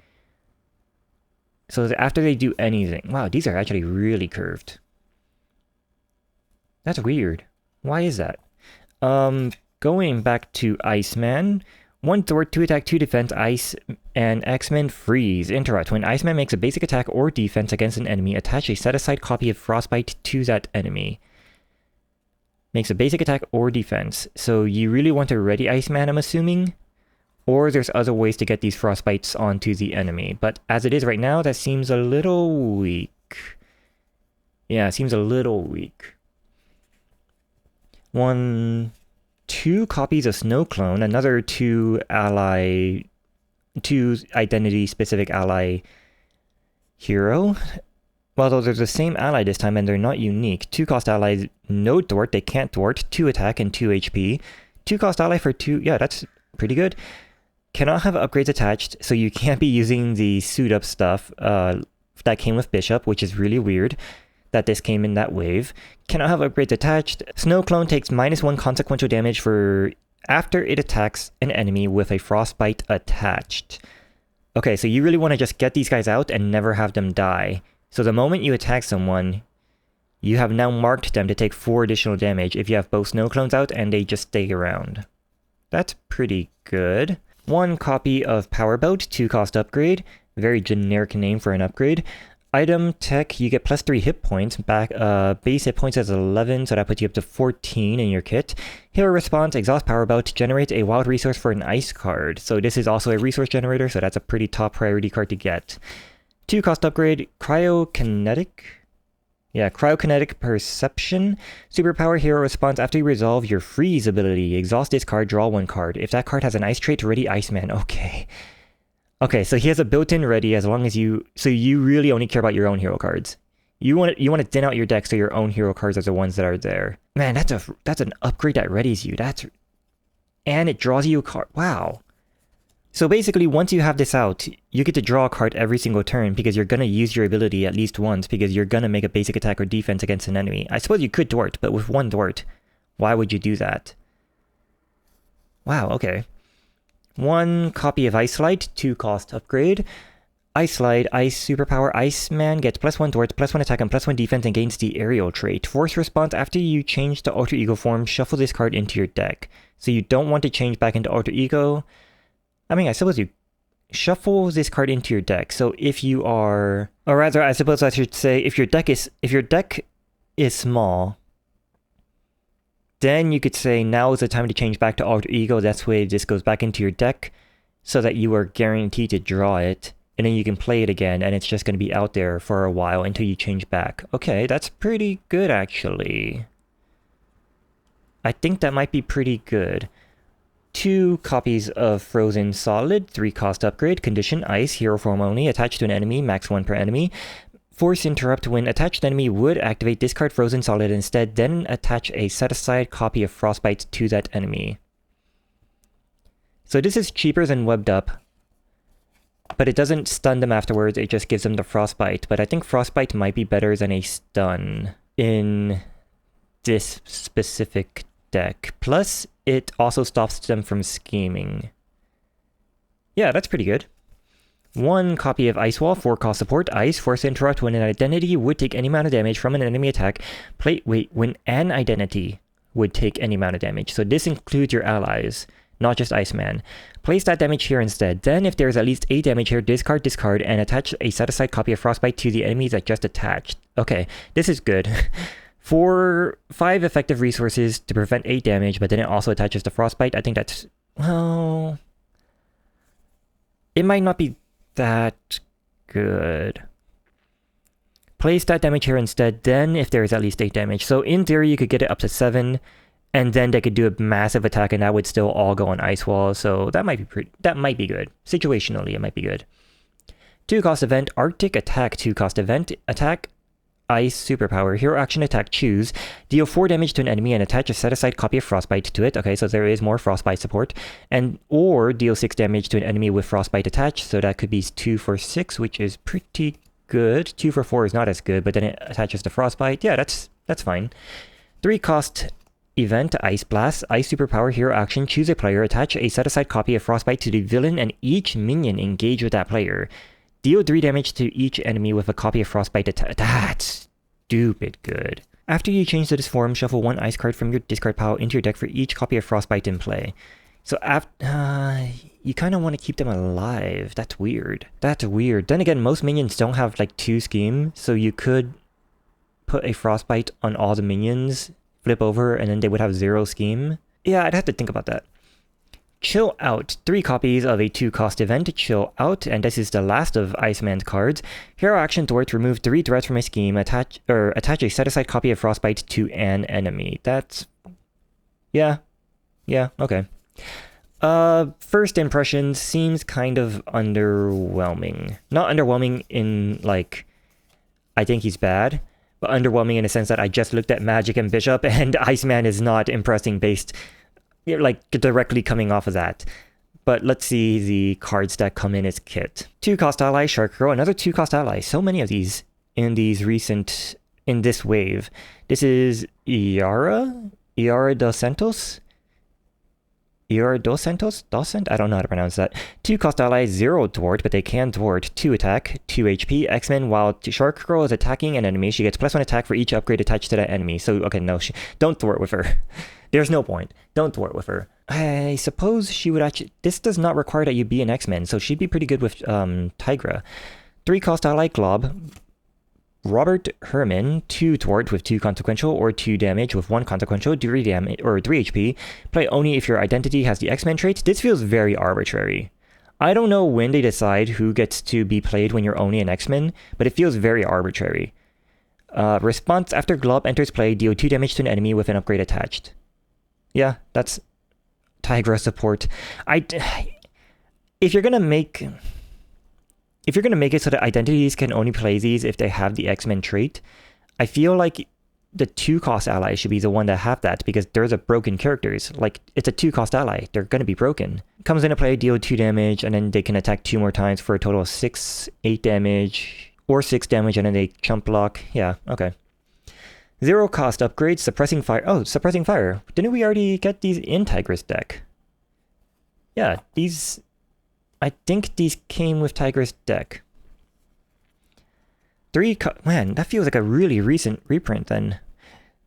So after they do anything. Wow, these are actually really curved. That's weird. Why is that? Going back to Iceman, 1 thwart, 2 attack, 2 defense, Ice and X-Men freeze. Interrupt. When Iceman makes a basic attack or defense against an enemy, attach a set-aside copy of Frostbite to that enemy. Makes a basic attack or defense. So you really want to ready Iceman, I'm assuming? Or there's other ways to get these Frostbites onto the enemy. But as it is right now, that seems a little weak. Yeah, it seems a little weak. 2 copies of Snow Clone, another 2 identity specific ally hero. Well, though they're the same ally this time and they're not unique. 2-cost allies, no thwart, they can't thwart, 2 attack and 2 HP. 2-cost ally for 2, yeah, that's pretty good. Cannot have upgrades attached, so you can't be using the suit up stuff that came with Bishop, which is really weird that this came in that wave. Cannot have upgrades attached. Snow Clone takes -1 consequential damage for after it attacks an enemy with a frostbite attached. Okay, so you really want to just get these guys out and never have them die. So the moment you attack someone, you have now marked them to take 4 additional damage if you have both Snow Clones out and they just stay around. That's pretty good. 1 copy of Power Boat, 2-cost upgrade. Very generic name for an upgrade. Item tech, you get +3 hit points. Base hit points is 11, so that puts you up to 14 in your kit. Hero response, exhaust Power Boat, generates a wild resource for an ice card. So this is also a resource generator, so that's a pretty top priority card to get. 2-cost upgrade, Cryokinetic. Yeah, Cryokinetic Perception. Superpower hero response after you resolve your freeze ability. Exhaust this card, draw 1 card. If that card has an ice trait, ready Iceman. Okay. Okay, so he has a built-in ready as long as you... So you really only care about your own hero cards. You want to thin out your deck so your own hero cards are the ones that are there. Man, that's an upgrade that readies you. And it draws you a card. Wow. So basically, once you have this out, you get to draw a card every single turn because you're going to use your ability at least once because you're going to make a basic attack or defense against an enemy. I suppose you could thwart, but with 1 thwart, why would you do that? Wow, okay. 1 copy of Ice Slide, 2-cost upgrade. Ice Slide, Ice Superpower, Iceman gets +1 thwart, +1 attack, and +1 defense and gains the aerial trait. Force response, after you change to Alter Ego form, shuffle this card into your deck. So you don't want to change back into Alter Ego. I mean, I suppose you shuffle this card into your deck. So if you are, or rather, I suppose I should say, if your deck is small, then you could say now is the time to change back to Alter Ego. That's why this goes back into your deck, so that you are guaranteed to draw it, and then you can play it again, and it's just going to be out there for a while until you change back. Okay, that's pretty good actually. I think that might be pretty good. 2 copies of Frozen Solid, 3-cost upgrade, condition Ice, hero form only, attached to an enemy, max 1 per enemy. Force interrupt, when attached enemy would activate discard Frozen Solid instead, then attach a set-aside copy of Frostbite to that enemy. So this is cheaper than Webbed Up, but it doesn't stun them afterwards, it just gives them the Frostbite. But I think Frostbite might be better than a stun in this specific deck. Plus, it also stops them from scheming. Yeah, that's pretty good. 1 copy of Ice Wall, 4-cost support, Ice, force interrupt when an identity would take any amount of damage from an enemy attack. When an identity would take any amount of damage. So this includes your allies, not just Iceman. Place that damage here instead. Then if there's at least 8 damage here, discard, and attach a set-aside copy of Frostbite to the enemies that just attached. Okay, this is good. 5 effective resources to prevent 8 damage, but then it also attaches to Frostbite. I think that's... well... it might not be that good. Place that damage here instead, then if there is at least 8 damage. So in theory, you could get it up to 7, and then they could do a massive attack, and that would still all go on Ice Wall, so that might be good. Situationally, it might be good. 2-cost event, Arctic Attack, 2-cost event, attack, Ice Superpower, hero action attack, choose, deal 4 damage to an enemy and attach a set-aside copy of Frostbite to it. Okay, so there is more Frostbite support. Or deal 6 damage to an enemy with Frostbite attached, so that could be 2 for 6, which is pretty good. 2 for 4 is not as good, but then it attaches to Frostbite. Yeah, that's fine. 3-cost event, Ice Blast, Ice Superpower, hero action, choose a player, attach a set-aside copy of Frostbite to the villain and each minion engage with that player. Deal 3 damage to each enemy with a copy of Frostbite attack. That's stupid good. After you change to this form, shuffle 1 ice card from your discard pile into your deck for each copy of Frostbite in play. So you kind of want to keep them alive. That's weird. That's weird. Then again, most minions don't have like 2 scheme, so you could put a Frostbite on all the minions, flip over, and then they would have 0 scheme. Yeah, I'd have to think about that. Chill Out, 3 copies of a 2-cost event, Chill Out, and this is the last of Iceman's cards. Hero action thwart, remove 3 threats from a scheme, attach a set-aside copy of Frostbite to an enemy. That's... yeah, okay. First impression seems kind of underwhelming. Not underwhelming in, like, I think he's bad, but underwhelming in the sense that I just looked at Magic and Bishop, and Iceman is not impressing based, like, directly coming off of that. But let's see the cards that come in as kit. 2-cost ally, Shark Girl, another 2-cost ally. So many of these in this wave. This is Iara dos Santos? Iara dos Santos? I don't know how to pronounce that. 2-cost ally, 0 thwart, but they can thwart. 2 attack, 2 HP. X-Men, while Shark Girl is attacking an enemy, she gets +1 attack for each upgrade attached to that enemy. So, okay, no, don't thwart with her. There's no point. Don't thwart with her. I suppose she would actually... This does not require that you be an X-Men, so she'd be pretty good with Tigra. 3-cost ally, Glob. Robert Herman, 2 thwart with 2 consequential, or 2 damage with 1 consequential, 3 damage or 3 HP. Play only if your identity has the X-Men trait. This feels very arbitrary. I don't know when they decide who gets to be played when you're only an X-Men, but it feels very arbitrary. Response after Glob enters play, deal 2 damage to an enemy with an upgrade attached. Yeah, that's Tigra support. If you're gonna make it so that identities can only play these if they have the X-Men trait, I feel like the 2-cost ally should be the one that have that, because they're the broken characters. Like, it's a 2-cost ally. They're gonna be broken. Comes into play, deal 2 damage, and then they can attack 2 more times for a total of 8 damage, or 6 damage, and then they chump block. Yeah, okay. 0-cost upgrades, suppressing fire. Oh, suppressing fire. Didn't we already get these in Tigress deck? Yeah, these... I think these came with Tigress deck. Man, that feels like a really recent reprint then.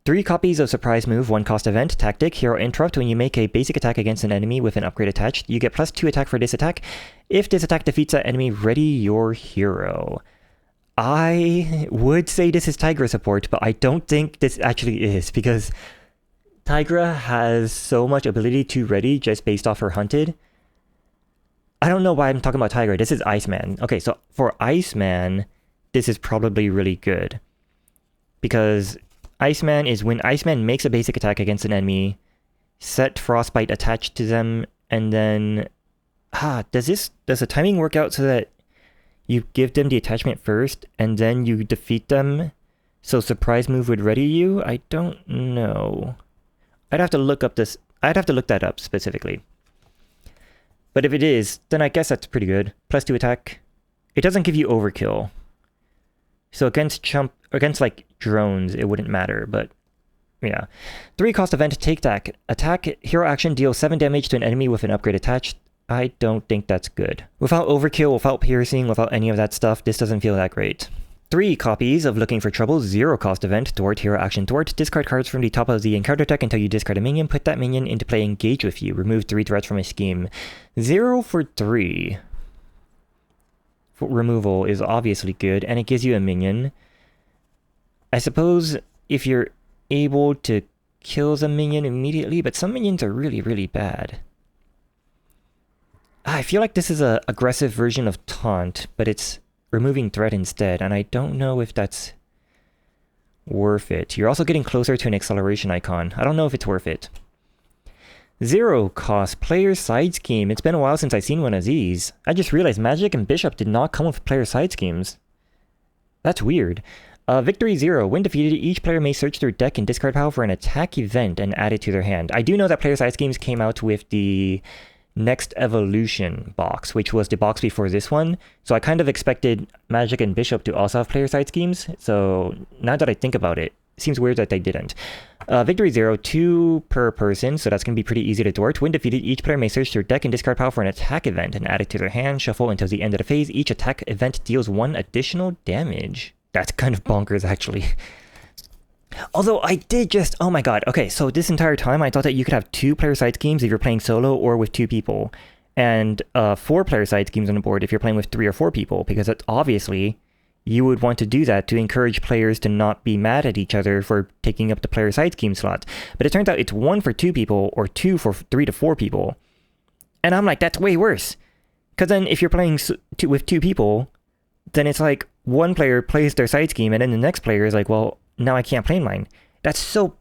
3 copies of Surprise Move, 1-cost event, Tactic, Hero Interrupt. When you make a basic attack against an enemy with an upgrade attached, you get +2 attack for this attack. If this attack defeats that enemy, ready your hero. I would say this is Tigra support, but I don't think this actually is, because Tigra has so much ability to ready just based off her hunted. I don't know why I'm talking about Tigra. This is Iceman. Okay, so for Iceman, this is probably really good. Because Iceman is when Iceman makes a basic attack against an enemy, set Frostbite attached to them, and then... does the timing work out so that you give them the attachment first, and then you defeat them, so Surprise Move would ready you? I don't know. I'd have to look that up specifically. But if it is, then I guess that's pretty good. +2 attack. It doesn't give you overkill. So against like drones, it wouldn't matter, but yeah. 3-cost event, take attack. Attack, hero action, deal 7 damage to an enemy with an upgrade attached. I don't think that's good. Without overkill, without piercing, without any of that stuff, this doesn't feel that great. 3 copies of Looking for Trouble, 0-cost event, thwart, hero action, thwart. Discard cards from the top of the encounter deck until you discard a minion. Put that minion into play, engage with you. Remove 3 threats from a scheme. 0 for 3. Removal is obviously good, and it gives you a minion. I suppose if you're able to kill the minion immediately, but some minions are really, really bad. I feel like this is an aggressive version of Taunt, but it's removing threat instead, and I don't know if that's worth it. You're also getting closer to an acceleration icon. I don't know if it's worth it. 0-cost player side scheme. It's been a while since I've seen one of these. I just realized Magic and Bishop did not come with player side schemes. That's weird. Victory 0. When defeated, each player may search their deck and discard pile for an attack event and add it to their hand. I do know that player side schemes came out with the Next Evolution box, which was the box before this one. So I kind of expected Magic and Bishop to also have player side schemes. So now that I think about it, it seems weird that they didn't. Victory 0, 2 per person, so that's going to be pretty easy to thwart. When defeated, each player may search their deck and discard pile for an attack event and add it to their hand. Shuffle until the end of the phase. Each attack event deals 1 additional damage. That's kind of bonkers, actually. Although I did just... Oh my god. Okay, so this entire time I thought that you could have 2 player side schemes if you're playing solo or with 2 people. And 4 player side schemes on the board if you're playing with 3 or 4 people. Because it's obviously you would want to do that to encourage players to not be mad at each other for taking up the player side scheme slot. But it turns out it's 1 for 2 people or 2 for 3 to 4 people. And I'm like, that's way worse. Because then if you're playing with 2 people, then it's like one player plays their side scheme and then the next player is like, well, now I can't play mine. That's so...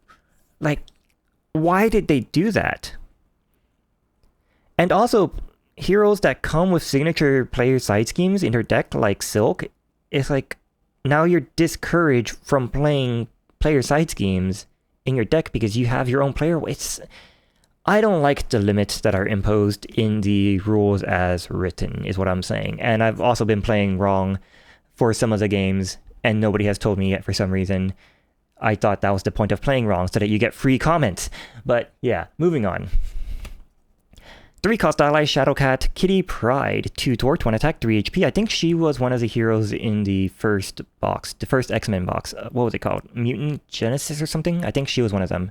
Like, why did they do that? And also, heroes that come with signature player side schemes in their deck, like Silk, it's like, now you're discouraged from playing player side schemes in your deck because you have your own player. I don't like the limits that are imposed in the rules as written, is what I'm saying. And I've also been playing wrong for some of the games, and nobody has told me yet for some reason. I thought that was the point of playing wrong, so that you get free comments. But yeah, moving on. 3-cost ally, Shadowcat, Kitty Pride, 2 Thwart, 1 attack, 3 HP. I think she was one of the heroes in the first box, the first X-Men box. What was it called? Mutant Genesis or something? I think she was one of them.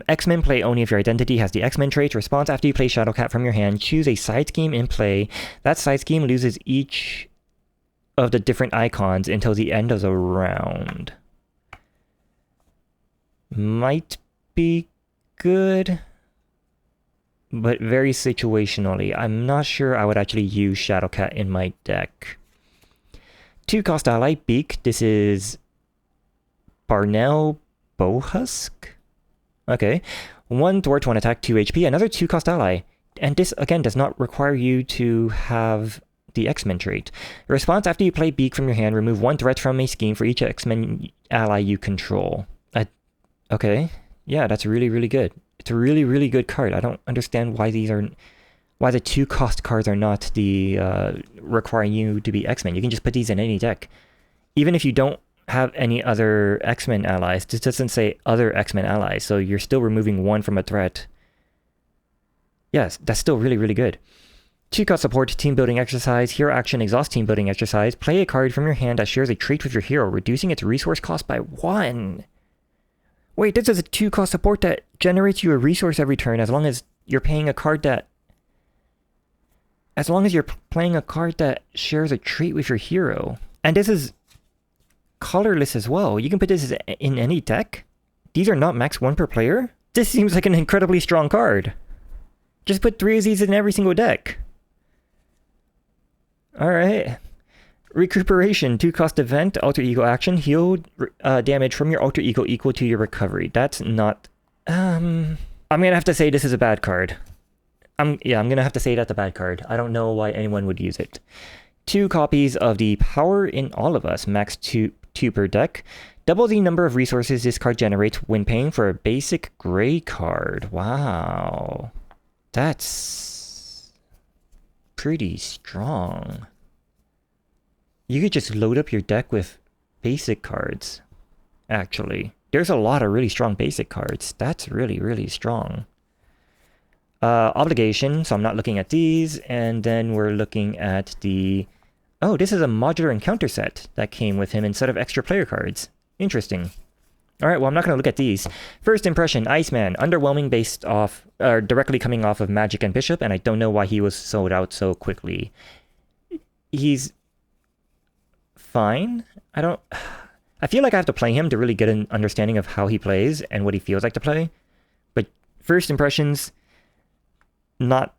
X-Men play only if your identity has the X-Men trait. Response after you play Shadowcat from your hand, choose a side scheme in play. That side scheme loses each of the different icons until the end of the round. Might be good, but very situationally. I'm not sure I would actually use Shadowcat in my deck. 2-cost ally, Beak. This is Barnell Bowhusk? Okay. 1 Thwart, 1 attack, 2 HP. Another 2-cost ally. And this, again, does not require you to have the X-Men trait. Response after you play Beak from your hand, remove 1 threat from a scheme for each X-Men ally you control. Okay. Yeah, that's really, really good. It's a really, really good card. I don't understand why the 2-cost cards are not the requiring you to be X-Men. You can just put these in any deck. Even if you don't have any other X-Men allies, this doesn't say other X-Men allies, so you're still removing 1 from a threat. Yes, that's still really, really good. 2-cost support, team building exercise, hero action, exhaust team building exercise. Play a card from your hand that shares a trait with your hero, reducing its resource cost by 1. Wait, this is a 2-cost support that generates you a resource every turn as long as you're paying a card that... As long as you're playing a card that shares a trait with your hero. And this is colorless as well. You can put this in any deck. These are not max 1 per player. This seems like an incredibly strong card. Just put 3 of these in every single deck. Alright. Recuperation, 2-cost event, alter ego action, heal damage from your alter ego equal to your recovery. That's not... I'm gonna have to say this is a bad card. I'm gonna have to say that's a bad card. I don't know why anyone would use it. 2 copies of the Power in All of Us, max 2 per deck. Double the number of resources this card generates when paying for a basic gray card. Wow. That's pretty strong. You could just load up your deck with basic cards, actually. There's a lot of really strong basic cards. That's really, really strong. Obligation, so I'm not looking at these. And then we're looking at the... Oh, this is a modular encounter set that came with him instead of extra player cards. Interesting. Alright, well, I'm not going to look at these. First impression, Iceman. Underwhelming based off... directly coming off of Magic and Bishop, and I don't know why he was sold out so quickly. He's... fine. I feel like I have to play him to really get an understanding of how he plays and what he feels like to play. But first impressions, I'm not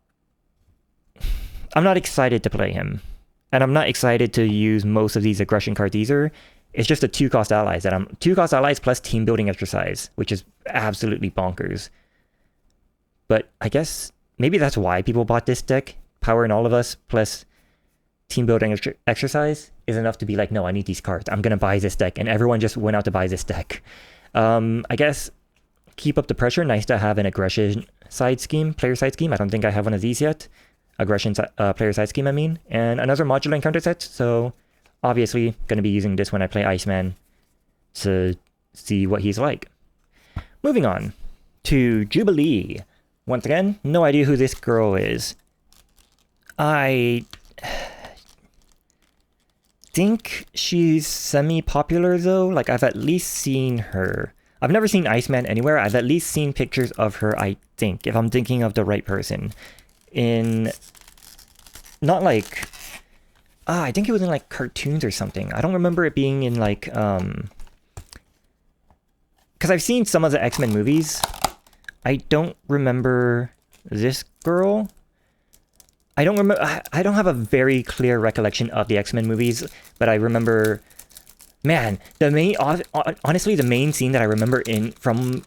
excited to play him. And I'm not excited to use most of these aggression cards either. It's just the 2-cost allies that 2-cost allies plus team building exercise, which is absolutely bonkers. But I guess maybe that's why people bought this deck. Power in All of Us plus team building exercise is enough to be like, no, I need these cards. I'm going to buy this deck. And everyone just went out to buy this deck. I guess keep up the pressure. Nice to have an aggression side scheme, player side scheme. I don't think I have one of these yet. Aggression player side scheme, I mean. And another modular encounter set. So obviously going to be using this when I play Iceman to see what he's like. Moving on to Jubilee. Once again, no idea who this girl is. I think she's semi-popular though. Like, I've at least seen her. I've never seen Iceman anywhere. I've at least seen pictures of her, I think, if I'm thinking of the right person. In... Not like... I think it was in like cartoons or something. I don't remember it being in like... Because I've seen some of the X-Men movies. I don't remember this girl. I don't have a very clear recollection of the X-Men movies, but I remember, man, honestly, the main scene that I remember from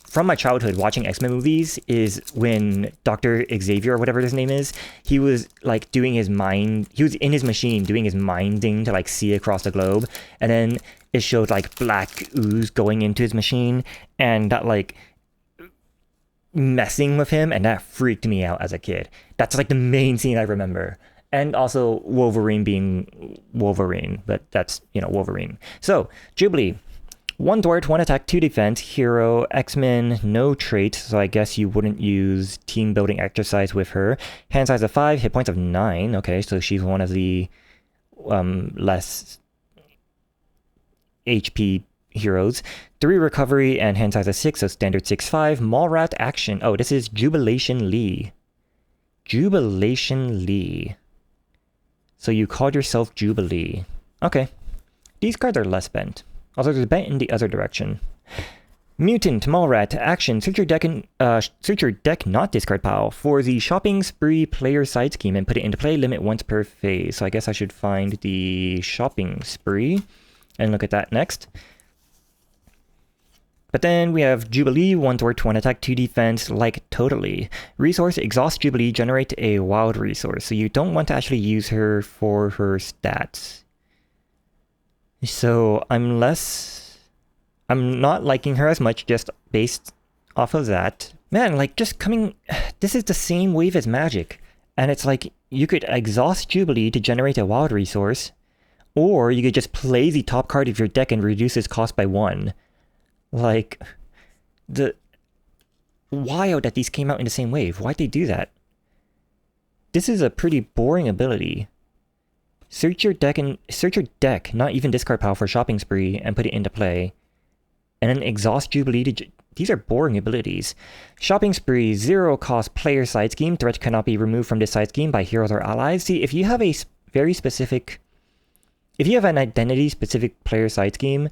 from my childhood watching X-Men movies is when Dr. Xavier, or whatever his name is, he was like doing his mind, he was in his machine doing his minding to like see across the globe, and then it showed like black ooze going into his machine, and that like messing with him, and that freaked me out as a kid. That's like the main scene I remember. And also Wolverine being Wolverine, but that's, you know, Wolverine. So, Jubilee. 1 thwart, 1 attack, 2 defense, hero, X-Men, no trait, so I guess you wouldn't use team building exercise with her. Hand size of 5, hit points of 9, okay, so she's one of the less HP heroes. 3 recovery and hand size of 6, so standard 6-5. Mallrat action, oh, this is Jubilation Lee. Jubilation Lee. So you called yourself Jubilee. Okay, these cards are less bent. Also, there's a bent in the other direction. Mutant, Mallrat, action, search your deck, not discard pile, for the shopping spree player side scheme and put it into play, limit once per phase. So I guess I should find the shopping spree and look at that next. But then we have Jubilee, 1 thwart, 1 attack, 2 defense, like totally. Resource, exhaust Jubilee, generate a wild resource. So you don't want to actually use her for her stats. So I'm not liking her as much just based off of that. Man, like just coming, this is the same wave as Magic. And it's like, you could exhaust Jubilee to generate a wild resource, or you could just play the top card of your deck and reduce its cost by 1. Like, wild that these came out in the same wave. Why'd they do that? This is a pretty boring ability. Search your deck, not even discard pile, for shopping spree and put it into play. And then exhaust Jubilee to... These are boring abilities. Shopping spree, 0 cost player side scheme. Threat cannot be removed from this side scheme by heroes or allies. See, if you have a very specific... If you have an identity-specific player side scheme,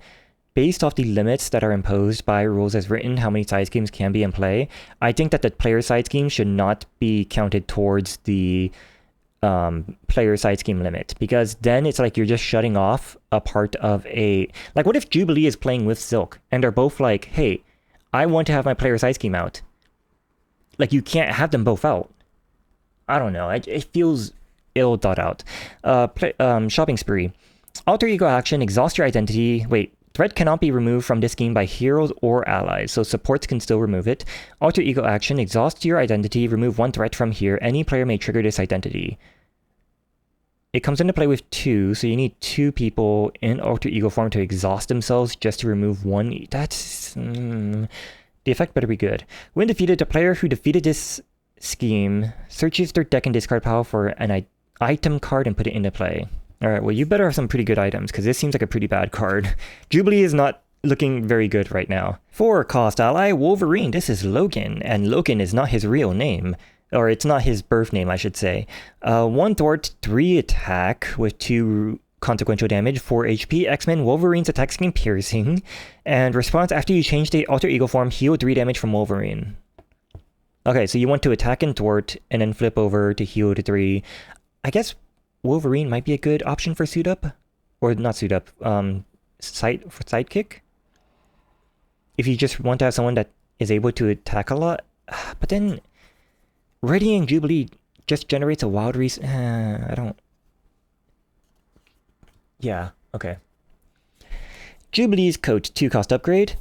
based off the limits that are imposed by rules as written, how many side schemes can be in play, I think that the player side scheme should not be counted towards the player side scheme limit, because then it's like you're just shutting off a part of a... Like, what if Jubilee is playing with Silk, and they're both like, hey, I want to have my player side scheme out. Like, you can't have them both out. I don't know, it feels ill thought out. Shopping spree. Alter ego action, exhaust your identity. Wait, threat cannot be removed from this scheme by heroes or allies, so supports can still remove it. Alter ego action, exhaust your identity, remove 1 threat from here. Any player may trigger this identity. It comes into play with 2, so you need 2 people in alter ego form to exhaust themselves just to remove 1. That's... the effect better be good. When defeated, the player who defeated this scheme searches their deck and discard pile for an item card and put it into play. Alright, well, you better have some pretty good items, because this seems like a pretty bad card. Jubilee is not looking very good right now. 4 cost ally, Wolverine. This is Logan, and Logan is not his real name. Or it's not his birth name, I should say. 1 thwart, 3 attack with 2 consequential damage, 4 HP, X-Men, Wolverine's attack scheme, piercing. And response, after you change the alter ego form, heal 3 damage from Wolverine. Okay, so you want to attack and thwart, and then flip over to heal to 3. I guess Wolverine might be a good option for suit up. Or not suit up, sidekick. If you just want to have someone that is able to attack a lot. But then... Readying Jubilee just generates a wild I don't... Yeah, okay. Jubilee's coat, 2 cost upgrade.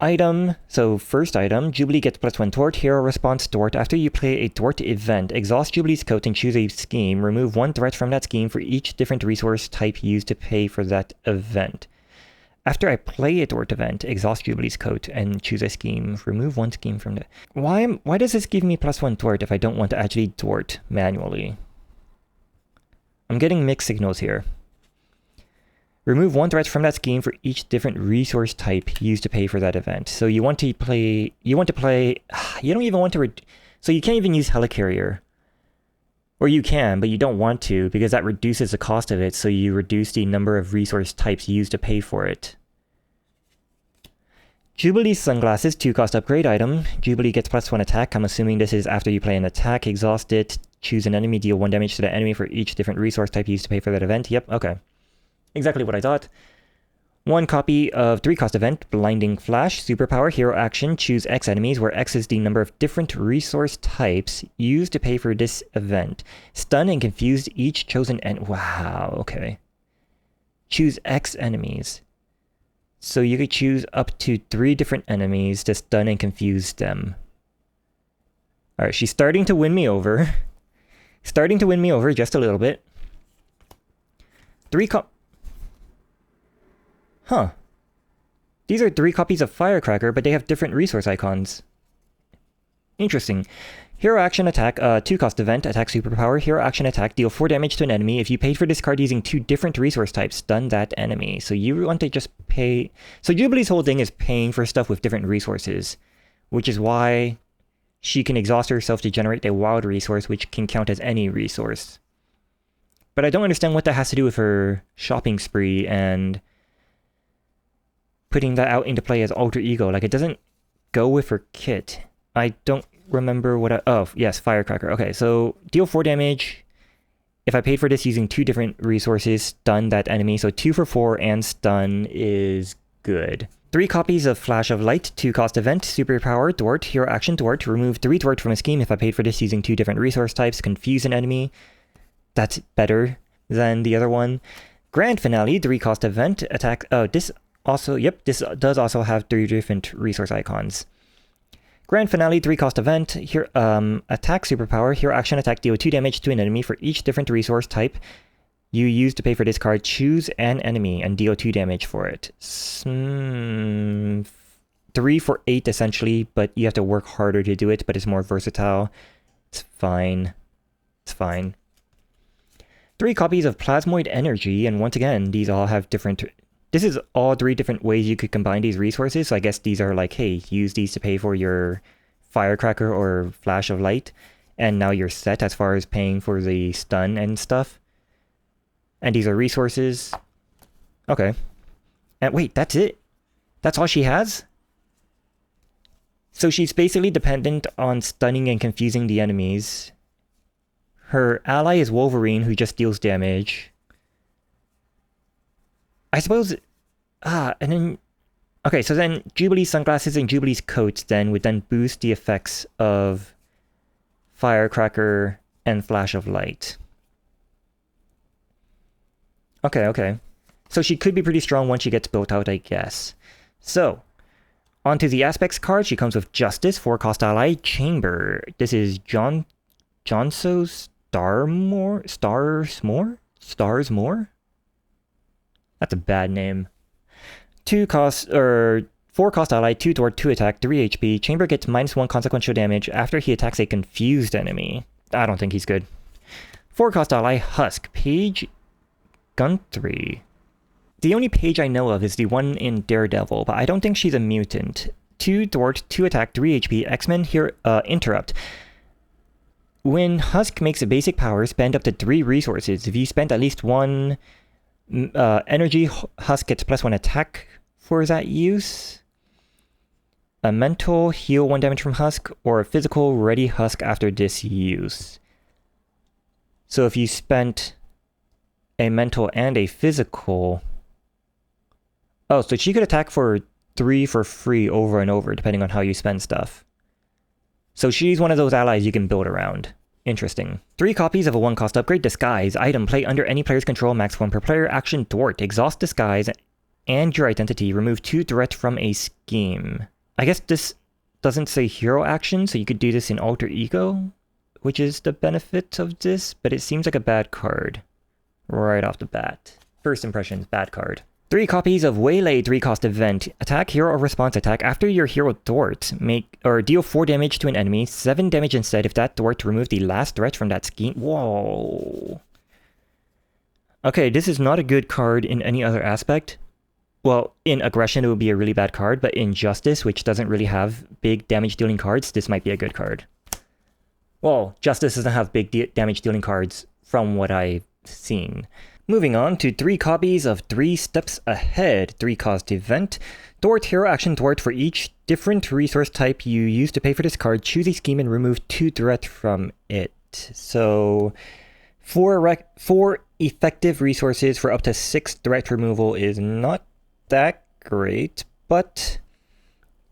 Item, so first item, Jubilee gets +1 thwart, hero response thwart. After you play a thwart event, exhaust Jubilee's coat and choose a scheme. Remove 1 threat from that scheme for each different resource type used to pay for that event. After I play a thwart event, exhaust Jubilee's coat and choose a scheme. Remove 1 scheme from the... Why does this give me +1 thwart if I don't want to actually thwart manually? I'm getting mixed signals here. Remove 1 threat from that scheme for each different resource type used to pay for that event. So you want to play... You don't even want to... So you can't even use Helicarrier. Or you can, but you don't want to, because that reduces the cost of it, so you reduce the number of resource types used to pay for it. Jubilee's sunglasses, 2 cost upgrade item. Jubilee gets +1 attack. I'm assuming this is after you play an attack. Exhaust it. Choose an enemy, deal 1 damage to the enemy for each different resource type used to pay for that event. Yep, okay. Exactly what I thought. 1 copy of 3 cost event, Blinding Flash, superpower, hero action, choose X enemies, where X is the number of different resource types used to pay for this event. Stun and confuse each chosen wow, okay. Choose X enemies. So you could choose up to 3 different enemies to stun and confuse them. Alright, she's starting to win me over. Starting to win me over just a little bit. 3 Huh. These are 3 copies of Firecracker, but they have different resource icons. Interesting. Hero action attack, 2 cost event, attack superpower, hero action attack, deal 4 damage to an enemy. If you paid for this card using 2 different resource types, stun that enemy. So you want to just pay... So Jubilee's whole thing is paying for stuff with different resources, which is why she can exhaust herself to generate a wild resource, which can count as any resource. But I don't understand what that has to do with her shopping spree and putting that out into play as alter ego. Like, it doesn't go with her kit. I don't remember what I... Oh, yes, Firecracker. Okay, so deal 4 damage. If I paid for this using 2 different resources, stun that enemy. So 2 for 4 and stun is good. 3 copies of Flash of Light, 2 cost event, superpower, thwart, hero action, thwart, remove 3 thwart from a scheme. If I paid for this using 2 different resource types, confuse an enemy. That's better than the other one. Grand Finale, 3 cost event, attack... Oh, this also... Yep, this does also have 3 different resource icons. Grand Finale, 3 cost event, here, attack superpower, hero action attack, deal 2 damage to an enemy for each different resource type you use to pay for this card. Choose an enemy and deal 2 damage for it. 3 for 8 essentially, but you have to work harder to do it, but it's more versatile. It's fine. It's fine. 3 copies of Plasmoid Energy, and once again, these all have different... This is all 3 different ways you could combine these resources, so I guess these are like, hey, use these to pay for your Firecracker or Flash of Light, and now you're set as far as paying for the stun and stuff. And these are resources. Okay. And wait, that's it? That's all she has? So she's basically dependent on stunning and confusing the enemies. Her ally is Wolverine, who just deals damage. I suppose... and then... Okay, so then Jubilee's sunglasses and Jubilee's coats then would then boost the effects of Firecracker and Flash of Light. Okay, okay. So she could be pretty strong once she gets built out, I guess. So, onto the aspects card. She comes with Justice, 4 cost ally, Chamber. This is Jonso Starsmore? That's a bad name. 4 cost ally, 2 thwart, 2 attack, 3 HP. Chamber gets -1 consequential damage after he attacks a confused enemy. I don't think he's good. 4 cost ally, Husk, Page Guntry. The only page I know of is the one in Daredevil, but I don't think she's a mutant. 2 thwart, 2 attack, 3 HP, X-Men here, interrupt. When Husk makes a basic power, spend up to 3 resources. If you spend at least 1 energy, Husk gets +1 attack for that use. A mental, heal 1 damage from Husk, or a physical, ready Husk after this use. So if you spent a mental and a physical... Oh, so she could attack for 3 for free over and over, depending on how you spend stuff. So she's one of those allies you can build around. Interesting. 3 copies of a 1 cost upgrade, Disguise. Item, play under any player's control, max 1 per player. Action, thwart. Exhaust Disguise and your identity. Remove 2 threats from a scheme. I guess this doesn't say hero action, so you could do this in alter ego, which is the benefit of this, but it seems like a bad card right off the bat. First impressions, bad card. 3 copies of Waylay, 3 cost event. Attack, hero, or response attack. After your hero thwart, deal 4 damage to an enemy, 7 damage instead if that thwart remove the last threat from that scheme. Whoa. Okay, this is not a good card in any other aspect. Well, in aggression it would be a really bad card, but in justice, which doesn't really have big damage dealing cards, this might be a good card. Well, justice doesn't have big damage dealing cards from what I've seen. Moving on to 3 copies of 3 Steps Ahead, 3 cost event. Thwart, hero action, thwart. For each different resource type you use to pay for this card, choose a scheme and remove 2 threat from it. So 4 effective resources for up to 6 threat removal is not that great, but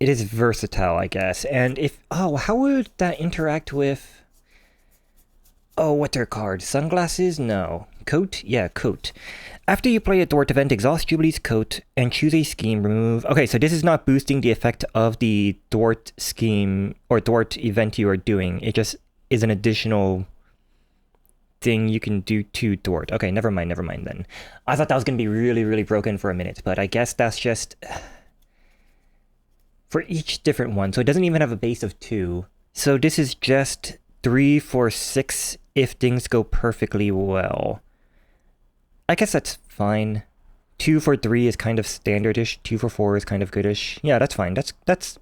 it is versatile, I guess. And if... Oh, how would that interact with... Oh, what's their card? Sunglasses? No. Coat? Yeah, coat. After you play a Dort event, exhaust Jubilee's coat and choose a scheme, remove... Okay, so this is not boosting the effect of the Dort scheme or Dort event you are doing. It just is an additional thing you can do to Dort. Okay, never mind then. I thought that was going to be really, really broken for a minute, but I guess that's just... for each different one, so it doesn't even have a base of 2. So this is just 3 for 6 if things go perfectly well. I guess that's fine. 2 for 3 is kind of standardish. 2 for 4 is kind of goodish. Yeah, that's fine. That's...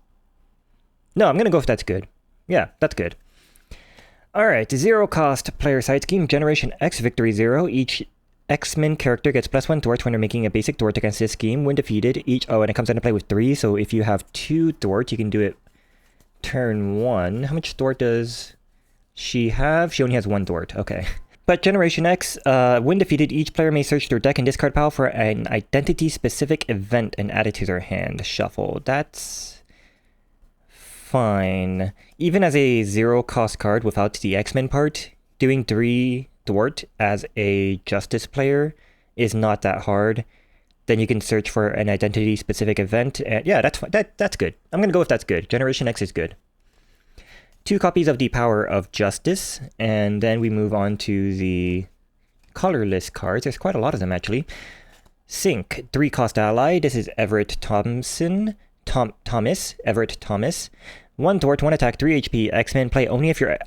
No, I'm gonna go if that's good. Yeah, that's good. Alright, 0 cost player side scheme. Generation X victory 0. Each X-Men character gets +1 Dort when they're making a basic Dort against this scheme. When defeated, each... Oh, and it comes into play with 3, so if you have 2 Dort, you can do it turn 1. How much Dort does she have? She only has 1 Dort. Okay. But Generation X, when defeated, each player may search their deck and discard pile for an identity-specific event and add it to their hand. Shuffle. That's fine. Even as a 0-cost card without the X-Men part, doing 3 Dort as a Justice player is not that hard. Then you can search for an identity-specific event. And yeah, that's fine. That's good. I'm going to go with that's good. Generation X is good. 2 copies of the Power of Justice, and then we move on to the colorless cards. There's quite a lot of them, actually. Sync, 3-cost ally. This is Everett Thomas. 1 Dort, 1 attack, 3 HP. X-Men play only if your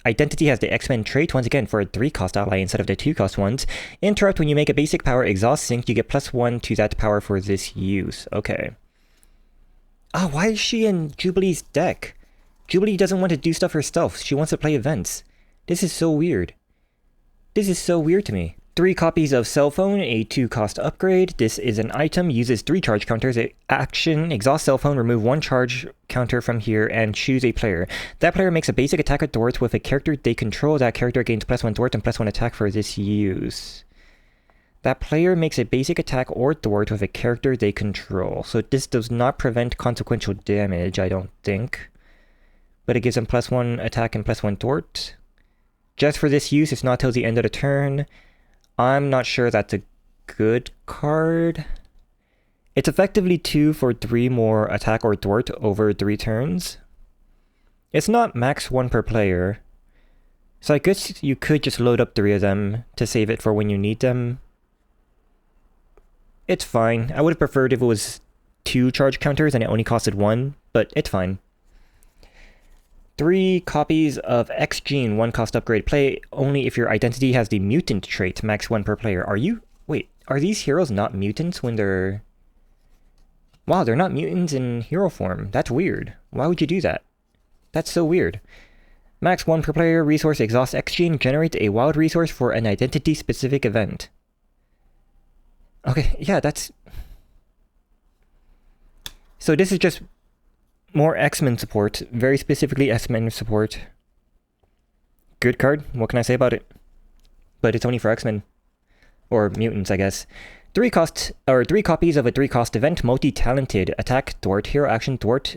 identity has the X-Men trait. Once again, for a 3-cost ally instead of the 2-cost ones. Interrupt, when you make a basic power exhaust sync, you get +1 to that power for this use. Okay. Ah, why is she in Jubilee's deck? Jubilee doesn't want to do stuff herself. She wants to play events. This is so weird. This is so weird to me. 3 copies of Cell Phone, a 2-cost upgrade. This is an item, uses 3 charge counters. Action, exhaust Cell Phone, remove 1 charge counter from here, and choose a player. That player makes a basic attack with Dort with a character they control. That character gains +1 Dort and +1 attack for this use. That player makes a basic attack or Dort with a character they control. So this does not prevent consequential damage, I don't think. But it gives them +1 attack and +1 Dort. Just for this use, it's not till the end of the turn. I'm not sure that's a good card. It's effectively 2 for 3 more attack or Dort over 3 turns. It's not max 1 per player. So I guess you could just load up 3 of them to save it for when you need them. It's fine. I would have preferred if it was 2 charge counters and it only costed 1, but it's fine. 3 copies of X Gene, 1-cost upgrade. Play only if your identity has the mutant trait, max 1 per player. Wait, are these heroes not mutants when they're... Wow, they're not mutants in hero form. That's weird. Why would you do that? That's so weird. Max 1 per player, resource exhaust X Gene, generate a wild resource for an identity-specific event. Okay, yeah, that's... So this is just... more X-Men support, very specifically X-Men support. Good card, what can I say about it? But it's only for X-Men. Or mutants, I guess. 3 copies of a 3-cost event, multi-talented, attack, Dort, hero action, Dort,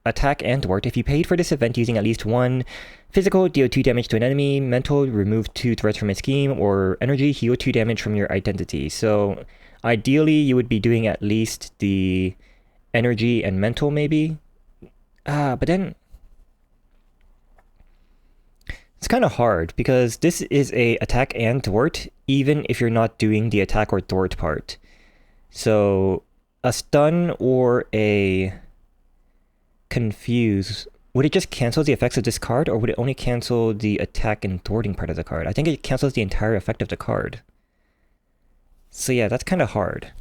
attack, and Dort. If you paid for this event using at least 1 physical, deal 2 damage to an enemy, mental, remove 2 threats from a scheme, or energy, heal 2 damage from your identity. So, ideally, you would be doing at least the energy and mental, maybe? But then it's kind of hard because this is a attack and Dort, even if you're not doing the attack or Dort part. So a stun or a confuse, would it just cancel the effects of this card, or would it only cancel the attack and Dorting part of the card? I think it cancels the entire effect of the card. So yeah, that's kind of hard.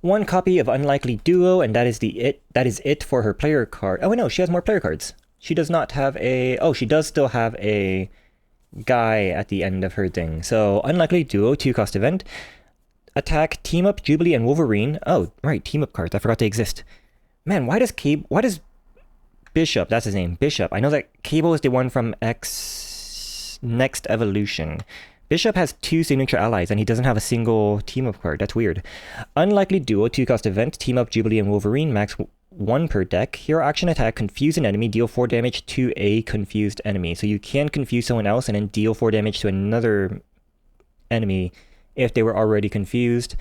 1 copy of Unlikely Duo, and that is it for her player card. Oh no, she has more player cards. She does not have a... Oh, she does still have a guy at the end of her thing. So, Unlikely Duo, 2-cost event. Attack, Team Up, Jubilee, and Wolverine. Oh, right, Team Up cards. I forgot they exist. Man, why does Bishop, that's his name, Bishop. I know that Cable is the one from Next Evolution. Bishop has 2 signature allies, and he doesn't have a single team-up card. That's weird. Unlikely duo, 2-cost event, team up Jubilee and Wolverine, max 1 per deck. Hero action attack, confuse an enemy, deal 4 damage to a confused enemy. So you can confuse someone else and then deal 4 damage to another enemy if they were already confused.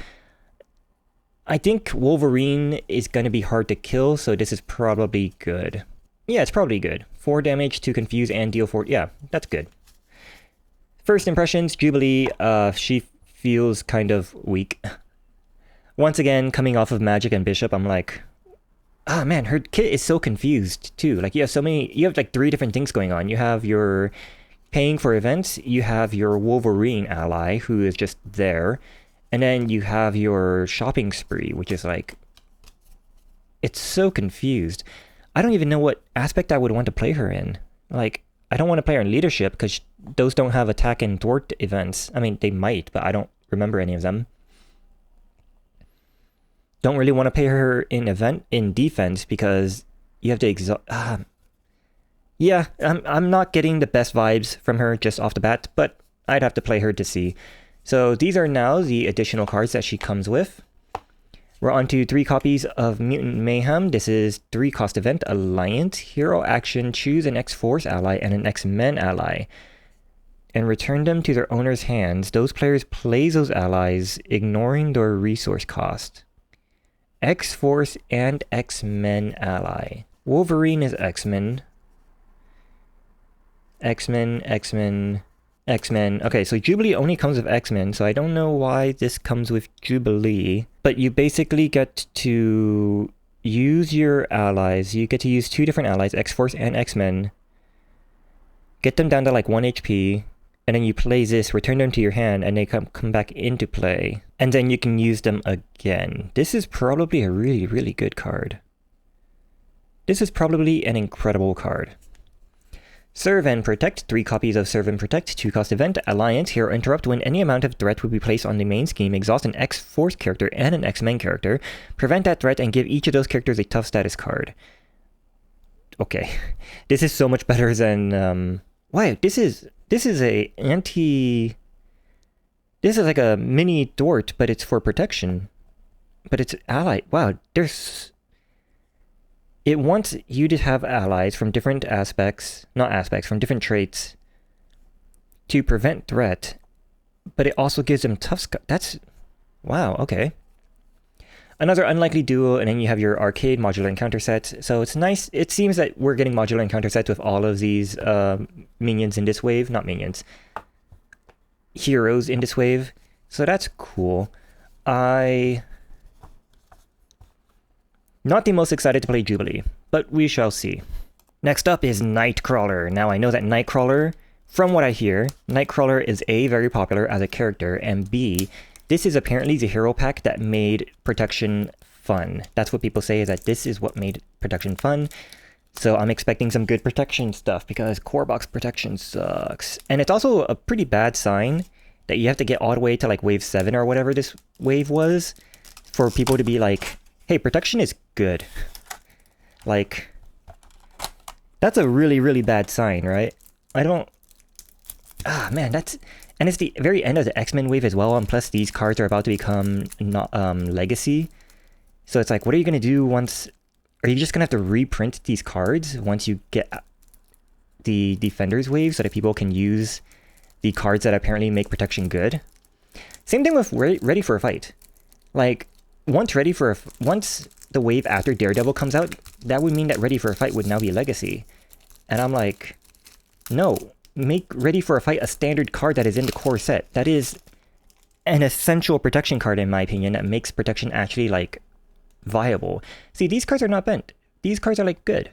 I think Wolverine is going to be hard to kill, so this is probably good. Yeah, it's probably good. 4 damage to confuse and deal 4. Yeah, that's good. First impressions, Jubilee, she feels kind of weak. Once again, coming off of Magic and Bishop, I'm like, ah man, her kit is so confused too. Like you have like 3 different things going on. You have your paying for events, you have your Wolverine ally who is just there, and then you have your shopping spree, which is like, it's so confused. I don't even know what aspect I would want to play her in. Like, I don't want to play her in leadership because those don't have attack and thwart events. I mean, they might, but I don't remember any of them. Don't really want to play her in defense because you have to yeah, I'm not getting the best vibes from her just off the bat, but I'd have to play her to see. So these are now the additional cards that she comes with. We're on to 3 copies of Mutant Mayhem. This is 3-cost event, Alliance, hero action, choose an X-Force ally and an X-Men ally, and return them to their owner's hands. Those players play those allies, ignoring their resource cost. X-Force and X-Men ally. Wolverine is X-Men. X-Men, X-Men, X-Men. Okay, so Jubilee only comes with X-Men, so I don't know why this comes with Jubilee. But you basically get to use your allies. You get to use 2 different allies, X-Force and X-Men. Get them down to like 1 HP. And then you play this, return them to your hand, and they come back into play. And then you can use them again. This is probably a really, really good card. This is probably an incredible card. Serve and Protect, 3 copies of Serve and Protect, 2-cost event, Alliance, hero interrupt. When any amount of threat would be placed on the main scheme, exhaust an X-Force character and an X-Men character, prevent that threat, and give each of those characters a tough status card. Okay, this is so much better than, wow, this is a this is like a mini thwart, but it's for protection. But it's ally, wow, it wants you to have allies from different from different traits to prevent threat, but it also gives them tough that's, wow, okay. Another unlikely duo, and then you have your arcade modular encounter set. So it's nice. It seems that we're getting modular encounter sets with all of these minions in this wave. Not minions. Heroes in this wave. So that's cool. Not the most excited to play Jubilee, but we shall see. Next up is Nightcrawler. Now I know that Nightcrawler, from what I hear, Nightcrawler is A, very popular as a character, and B, this is apparently the hero pack that made Protection fun. That's what people say, is that this is what made Protection fun. So I'm expecting some good Protection stuff because core box Protection sucks. And it's also a pretty bad sign that you have to get all the way to like wave 7 or whatever this wave was for people to be like, hey, Protection is good. Like, that's a really, really bad sign, right? Man, that's... And it's the very end of the X-Men wave as well, and plus these cards are about to become legacy. So it's like, what are you going to do once... Are you just going to have to reprint these cards once you get the Defenders wave so that people can use the cards that apparently make Protection good? Same thing with Ready for a Fight. Like, once the wave after Daredevil comes out, that would mean that Ready for a Fight would now be legacy. And I'm like, no. Make Ready for a Fight a standard card that is in the core set. That is an essential Protection card, in my opinion, that makes Protection actually, like, viable. See, these cards are not bent. These cards are, like, good.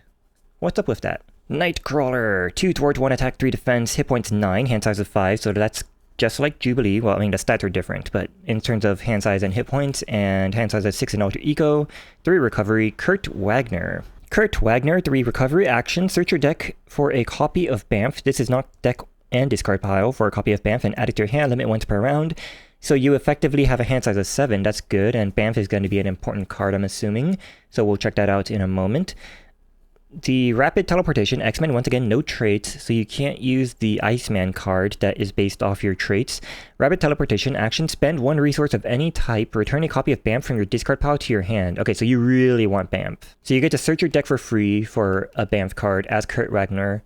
What's up with that? Nightcrawler. 2 thwart, 1 attack, 3 defense, hit points 9, hand size of 5, so that's just like Jubilee. Well, I mean, the stats are different, but in terms of hand size and hit points, and hand size at 6 in Alter Eco, 3 recovery, Kurt Wagner. Kurt Wagner, 3 recovery action. Search your deck for a copy of Banff. This is not deck and discard pile for a copy of Banff and add it to your hand, limit once per round. So you effectively have a hand size of 7. That's good, and Banff is going to be an important card, I'm assuming. So we'll check that out in a moment. the rapid teleportation, X-Men, once again, no traits, so you can't use the Iceman card that is based off your traits. Rapid teleportation, action, spend one resource of any type, return a copy of BAMF from your discard pile to your hand. Okay, so you really want BAMF. So you get to search your deck for free for a BAMF card as Kurt Wagner,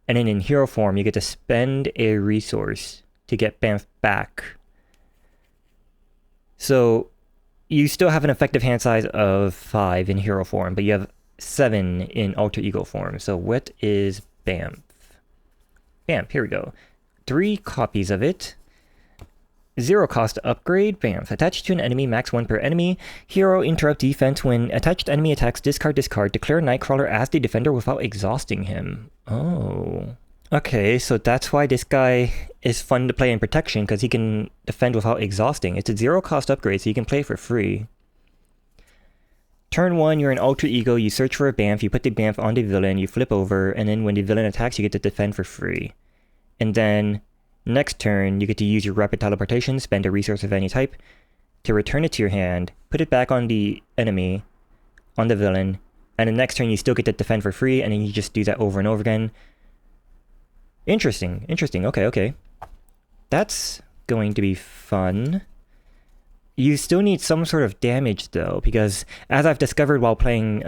and then in hero form, you get to spend a resource to get BAMF back. So you still have an effective hand size of 5 in hero form, but you have 7 in alter ego form. So what is BAMF? BAMF, here we go. 3 copies of it. 0 cost to upgrade. BAMF. Attached to an enemy, max 1 per enemy. Hero interrupt defense. When attached enemy attacks, discard. Declare Nightcrawler as the defender without exhausting him. Oh. Okay, so that's why this guy is fun to play in protection, because he can defend without exhausting. It's a 0 cost upgrade, so you can play for free. Turn 1, you're an alter ego, you search for a BAMF, you put the BAMF on the villain, you flip over, and then when the villain attacks, you get to defend for free. And then, next turn, you get to use your rapid teleportation, spend a resource of any type, to return it to your hand, put it back on the enemy, on the villain, and the next turn you still get to defend for free, and then you just do that over and over again. Interesting, okay. That's going to be fun. You still need some sort of damage though, because as I've discovered while playing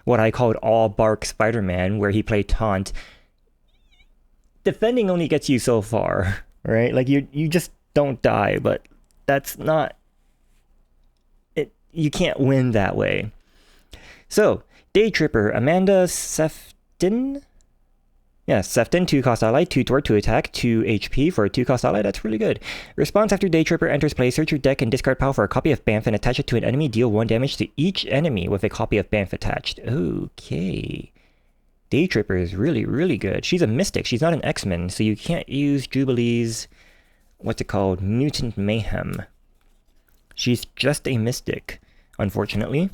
what I called All Bark Spider-Man, where he played Taunt, defending only gets you so far, right? Like you just don't die, but that's not it. You can't win that way. So, Day Tripper, Amanda Sefton? Yeah, Sefton, 2 cost ally, 2 toward, 2 attack, 2 HP for a 2 cost ally. That's really good. Response after Day Tripper enters play, search your deck and discard pile for a copy of BAMF and attach it to an enemy. Deal 1 damage to each enemy with a copy of BAMF attached. Okay. Day Tripper is really, really good. She's a Mystic. She's not an X-Men, so you can't use Jubilee's, what's it called, Mutant Mayhem. She's just a Mystic, unfortunately.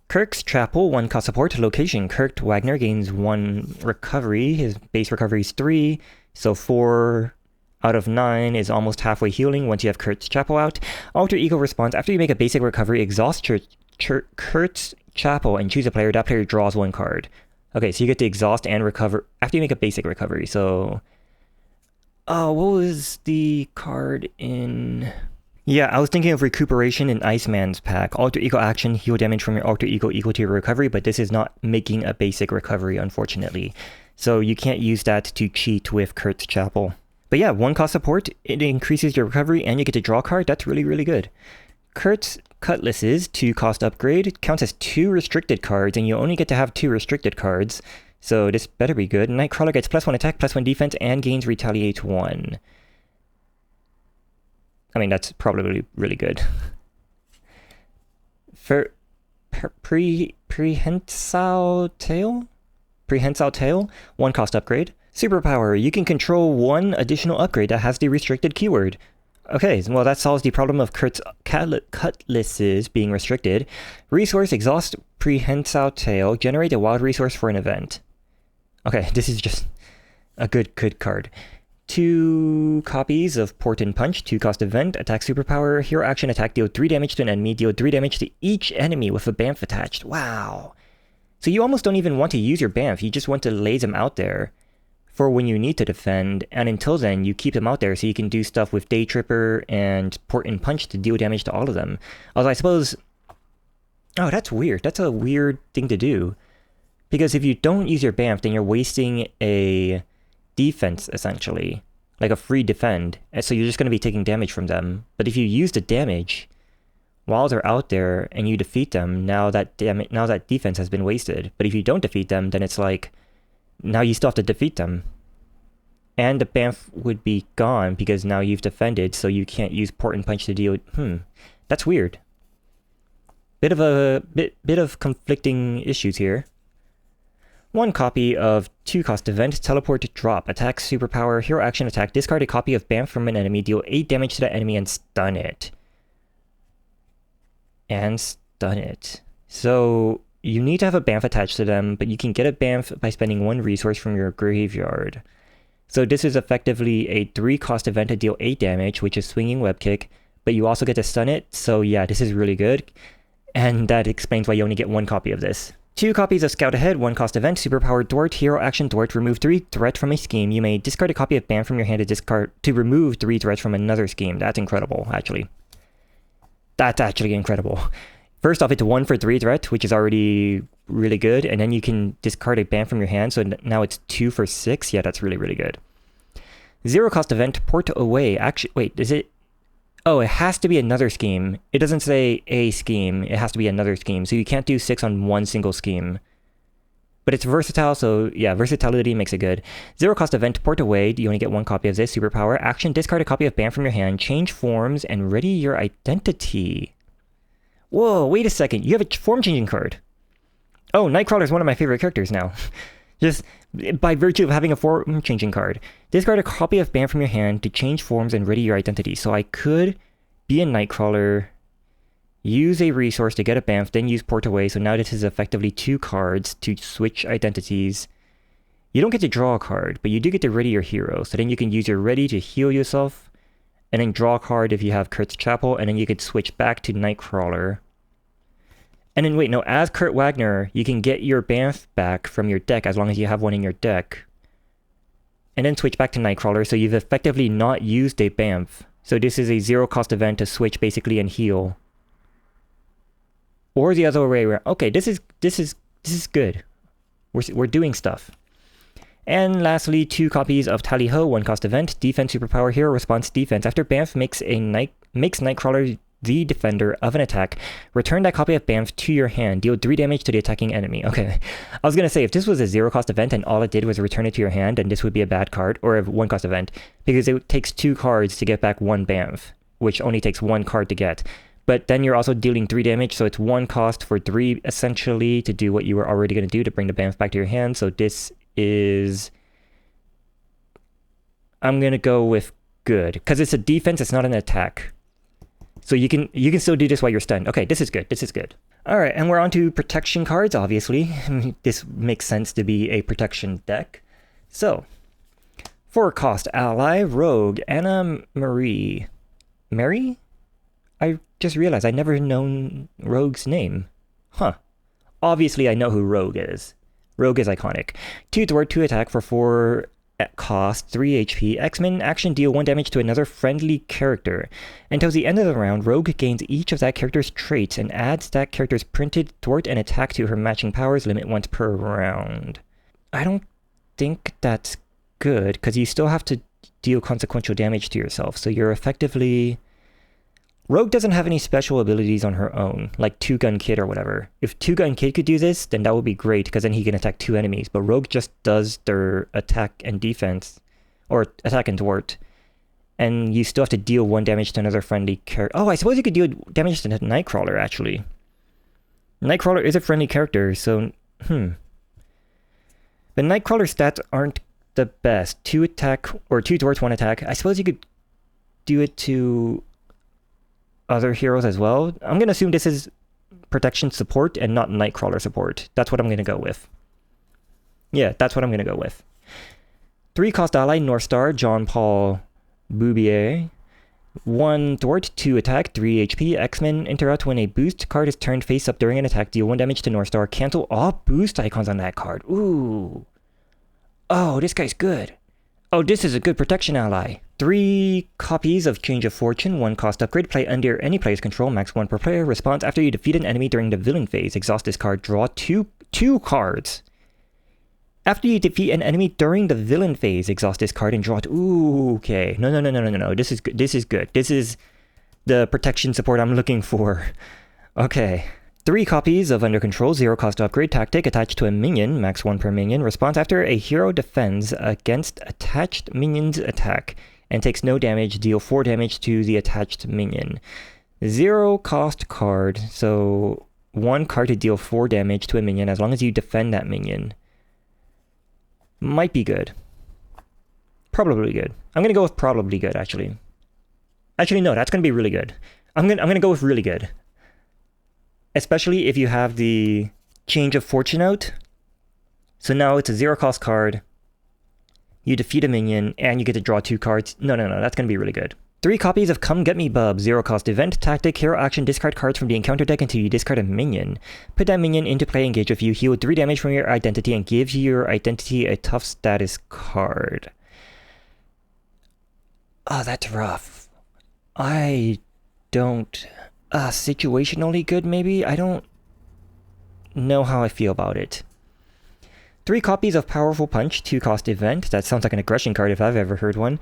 Kirk's Chapel, 1 cost support. Location, Kurt Wagner gains 1 recovery. His base recovery is 3, so 4 out of 9 is almost halfway healing once you have Kurt's Chapel out. Alter Ego response, after you make a basic recovery, exhaust Kurt's Chapel and choose a player. That player draws 1 card. Okay, so you get to exhaust and recover after you make a basic recovery, so... Oh, what was the card in... Yeah, I was thinking of Recuperation in Iceman's pack. Alter Ego action, heal damage from your alter ego equal to your recovery, but this is not making a basic recovery, unfortunately. So you can't use that to cheat with Kurt's Chapel. But yeah, 1 cost support, it increases your recovery, and you get to draw a card. That's really, really good. Kurt's Cutlasses, 2 cost upgrade, counts as 2 restricted cards, and you only get to have 2 restricted cards. So this better be good. Nightcrawler gets +1 attack, +1 defense, and gains Retaliate 1. I mean, that's probably really good. For Prehensile Tail? Prehensile Tail, 1 cost upgrade. Superpower, you can control 1 additional upgrade that has the restricted keyword. Okay, well that solves the problem of Kurt's Cutlasses being restricted. Resource, exhaust Prehensile Tail, generate a wild resource for an event. Okay, this is just a good card. 2 copies of Port and Punch, 2 cost event, attack superpower, hero action attack, deal 3 damage to an enemy, deal 3 damage to each enemy with a BAMF attached. Wow. So you almost don't even want to use your BAMF, you just want to lay them out there for when you need to defend, and until then you keep them out there so you can do stuff with Day Tripper and Port and Punch to deal damage to all of them. Although I suppose... Oh, that's weird. That's a weird thing to do. Because if you don't use your BAMF, then you're wasting a... defense, essentially, like a free defend, and so you're just going to be taking damage from them. But if you use the damage while they're out there and you defeat them, now that defense has been wasted. But if you don't defeat them, then it's like now you still have to defeat them, and the BAMF would be gone because now you've defended, so you can't use Port and Punch to deal. That's weird. Bit of conflicting issues here. 1 copy of 2 cost event, teleport, drop, attack, superpower, hero action attack, discard a copy of BAMF from an enemy, deal 8 damage to that enemy and stun it. So you need to have a BAMF attached to them, but you can get a BAMF by spending 1 resource from your graveyard. So this is effectively a 3 cost event to deal 8 damage, which is swinging web kick, but you also get to stun it, so yeah, this is really good. And that explains why you only get 1 copy of this. 2 copies of Scout Ahead, 1 cost event, superpowered Dwart, hero action Dwart, remove 3 threat from a scheme. You may discard a copy of Bam from your hand to remove 3 threats from another scheme. That's incredible, actually. That's actually incredible. First off, it's 1 for 3 threat, which is already really good, and then you can discard a Bam from your hand, so now it's 2 for 6. Yeah, that's really, really good. 0 cost event, port away. Actually, wait, is it? Oh, it has to be another scheme. It doesn't say a scheme. It has to be another scheme. So you can't do 6 on one single scheme. But it's versatile, so yeah, versatility makes it good. 0 cost event, port away. You only get 1 copy of this. Superpower. Action, discard a copy of Bam from your hand. Change forms and ready your identity. Whoa, wait a second. You have a form changing card. Oh, Nightcrawler is one of my favorite characters now. Just by virtue of having a form changing card. Discard a copy of Bam from your hand to change forms and ready your identity. So I could be a Nightcrawler, use a resource to get a Bamf, then use Port Away. So now this is effectively 2 cards to switch identities. You don't get to draw a card, but you do get to ready your hero. So then you can use your ready to heal yourself, and then draw a card if you have Kurt's Chapel, and then you could switch back to Nightcrawler. And then wait, no, as Kurt Wagner, you can get your Bamf back from your deck as long as you have one in your deck. And then switch back to Nightcrawler, so you've effectively not used a Bamf. So this is a 0 cost event to switch basically and heal. Or the other way around. Okay, this is good. We're doing stuff. And lastly, 2 copies of Tally Ho, 1 cost event, defense superpower, hero response defense. After Bamf makes Nightcrawler the defender of an attack, return that copy of Bamf to your hand. Deal 3 damage to the attacking enemy. Okay, I was gonna say, if this was a 0 cost event and all it did was return it to your hand, then this would be a bad card, or a 1 cost event, because it takes 2 cards to get back 1 Bamf, which only takes 1 card to get. But then you're also dealing 3 damage, so it's 1 cost for 3, essentially, to do what you were already gonna do to bring the Bamf back to your hand. So this is... I'm gonna go with good, because it's a defense, it's not an attack. So you can still do this while you're stunned. Okay, this is good. This is good. All right, and we're on to protection cards, obviously. This makes sense to be a protection deck. So, 4 cost ally, Rogue, Anna Marie. Mary? I just realized I never known Rogue's name. Huh. Obviously, I know who Rogue is. Rogue is iconic. 2 thwart, 2 attack for 4 cost, 3 HP. X-Men action, deal 1 damage to another friendly character. Until the end of the round, Rogue gains each of that character's traits and adds that character's printed thwart and attack to her matching powers, limit once per round. I don't think that's good, because you still have to deal consequential damage to yourself, so you're effectively... Rogue doesn't have any special abilities on her own, like 2-Gun Kid or whatever. If 2-Gun Kid could do this, then that would be great, because then he can attack 2 enemies. But Rogue just does their attack and defense, or attack and thwart. And you still have to deal 1 damage to another friendly character. Oh, I suppose you could deal damage to Nightcrawler, actually. Nightcrawler is a friendly character, so... But Nightcrawler stats aren't the best. 2 attack, or 2 thwarts, 1 attack. I suppose you could do it to... other heroes as well. I'm going to assume this is protection support and not Nightcrawler support. That's what I'm going to go with. Yeah, that's what I'm going to go with. 3 cost ally, North Star, John Paul Boubier. 1 thwart, 2 attack, 3 HP. X-Men interrupt when a boost card is turned face up during an attack. Deal 1 damage to North Star. Cancel all boost icons on that card. Ooh. Oh, this guy's good. Oh, this is a good protection ally. 3 copies of Change of Fortune, 1 cost upgrade, play under any player's control, max 1 per player. Response, after you defeat an enemy during the villain phase, exhaust this card, draw two cards. After you defeat an enemy during the villain phase, exhaust this card and draw it. Ooh, okay. No. This is good. This is good. This is the protection support I'm looking for. Okay. 3 copies of Under Control, 0 cost upgrade, tactic, attached to a minion, max 1 per minion. Response, after a hero defends against attached minion's attack and takes no damage, deal 4 damage to the attached minion. 0 cost card, so 1 card to deal 4 damage to a minion as long as you defend that minion. Might be good. Probably good. I'm gonna go with probably good, actually. Actually, no, that's gonna be really good. I'm gonna go with really good. Especially if you have the Change of Fortune out. So now it's a 0 cost card. You defeat a minion, and you get to draw 2 cards. No, that's going to be really good. 3 copies of Come Get Me Bub, 0 cost event, tactic, hero action, discard cards from the encounter deck until you discard a minion. Put that minion into play, engage with you, heal 3 damage from your identity, and gives your identity a tough status card. Oh, that's rough. I don't... situationally good, maybe? I don't know how I feel about it. 3 copies of Powerful Punch, 2 cost event. That sounds like an aggression card if I've ever heard one.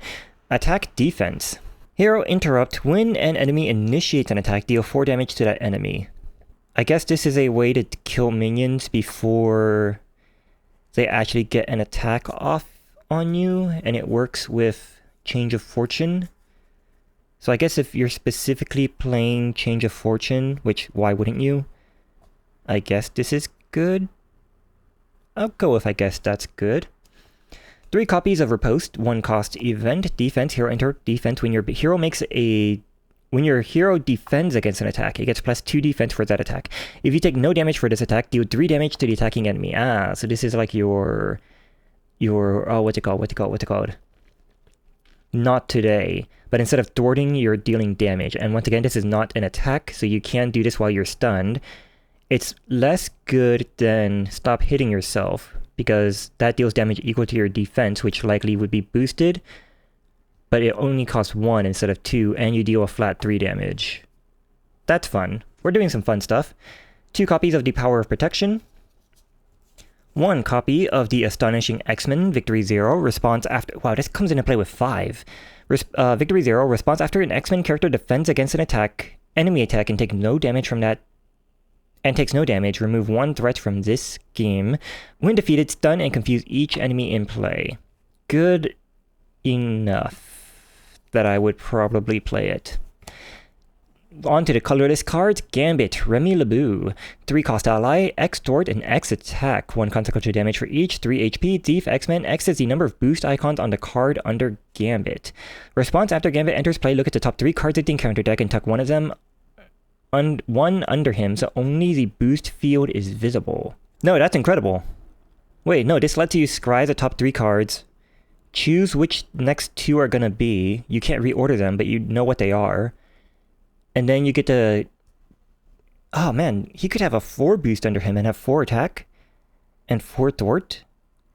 Attack, defense. Hero interrupt. When an enemy initiates an attack, deal 4 damage to that enemy. I guess this is a way to kill minions before they actually get an attack off on you, and it works with Change of Fortune. So I guess if you're specifically playing Change of Fortune, which why wouldn't you? I guess this is good. I'll go with I guess that's good. 3 copies of Riposte, 1 cost event, defense, hero enter, defense. When your hero defends against an attack, it gets +2 defense for that attack. If you take no damage for this attack, deal 3 damage to the attacking enemy. So this is like your what's it called? Not today. But instead of thwarting, you're dealing damage. And once again, this is not an attack, so you can't do this while you're stunned. It's less good than Stop Hitting Yourself, because that deals damage equal to your defense, which likely would be boosted, but it only costs 1 instead of 2, and you deal a flat 3 damage. That's fun. We're doing some fun stuff. 2 copies of the Power of Protection. 1 copy of the Astonishing X-Men, Victory 0, response after... Wow, this comes into play with 5. Victory 0, response after an X-Men character defends against an enemy attack, and takes no damage from that... And takes no damage, remove 1 threat from this scheme. When defeated, stun and confuse each enemy in play. Good enough that I would probably play it. On to the colorless cards. Gambit, Remy LeBou. 3 cost ally, X Thwart, and X attack. 1 consequential damage for each, 3 HP. Thief, X-Men. X is the number of boost icons on the card under Gambit. Response after Gambit enters play, look at the top 3 cards of the encounter deck and tuck one of them one under him, so only the boost field is visible. No, that's incredible. Wait, no, this lets you scry the top 3 cards, choose which next 2 are gonna be. You can't reorder them, but you know what they are. And then you get to... Oh man, he could have a 4 boost under him and have 4 attack and 4 thwart.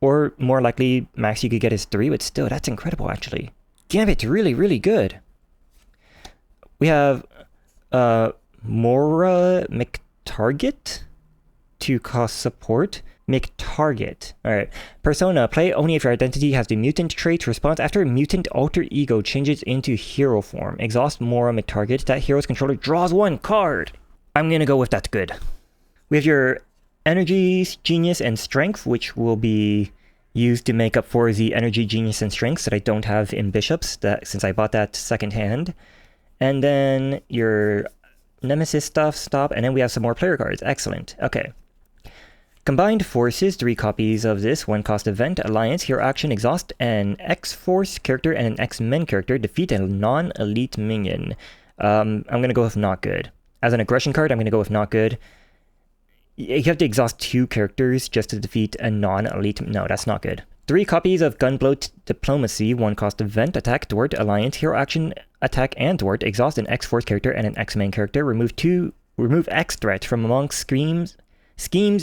Or more likely, max you could get his 3, but still, that's incredible actually. Gambit's really, really good. We have... Mora McTarget, 2 cost support. McTarget. Alright. Persona. Play only if your identity has the mutant trait. Response after a mutant alter ego changes into hero form. Exhaust Mora McTarget. That hero's controller draws 1 card. I'm gonna go with that's good. We have your Energy, Genius, and Strength, which will be used to make up for the Energy, Genius, and Strength that I don't have in Bishops, since I bought that secondhand. And then your Nemesis stuff, stop, and then we have some more player cards. Excellent. Okay. Combined Forces, 3 copies of this, 1 cost event, Alliance, hero action, exhaust an X-Force character and an X-Men character, defeat a non-elite minion. I'm gonna go with not good. As an aggression card, I'm gonna go with not good. You have to exhaust 2 characters just to defeat a non-elite... No, that's not good. 3 copies of Gunbloat Diplomacy, 1 cost event, attack, thwart, alliance, hero action, attack, and thwart, exhaust an X-Force character and an X-Men character, remove X threat from among schemes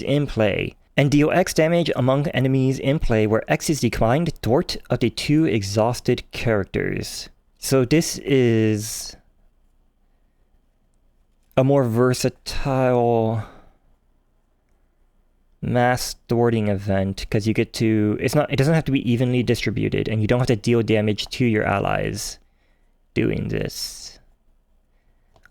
in play, and deal X damage among enemies in play where X is the combined thwart of the 2 exhausted characters. So this is a more versatile mass thwarting event, because you get to... It doesn't have to be evenly distributed, and you don't have to deal damage to your allies doing this.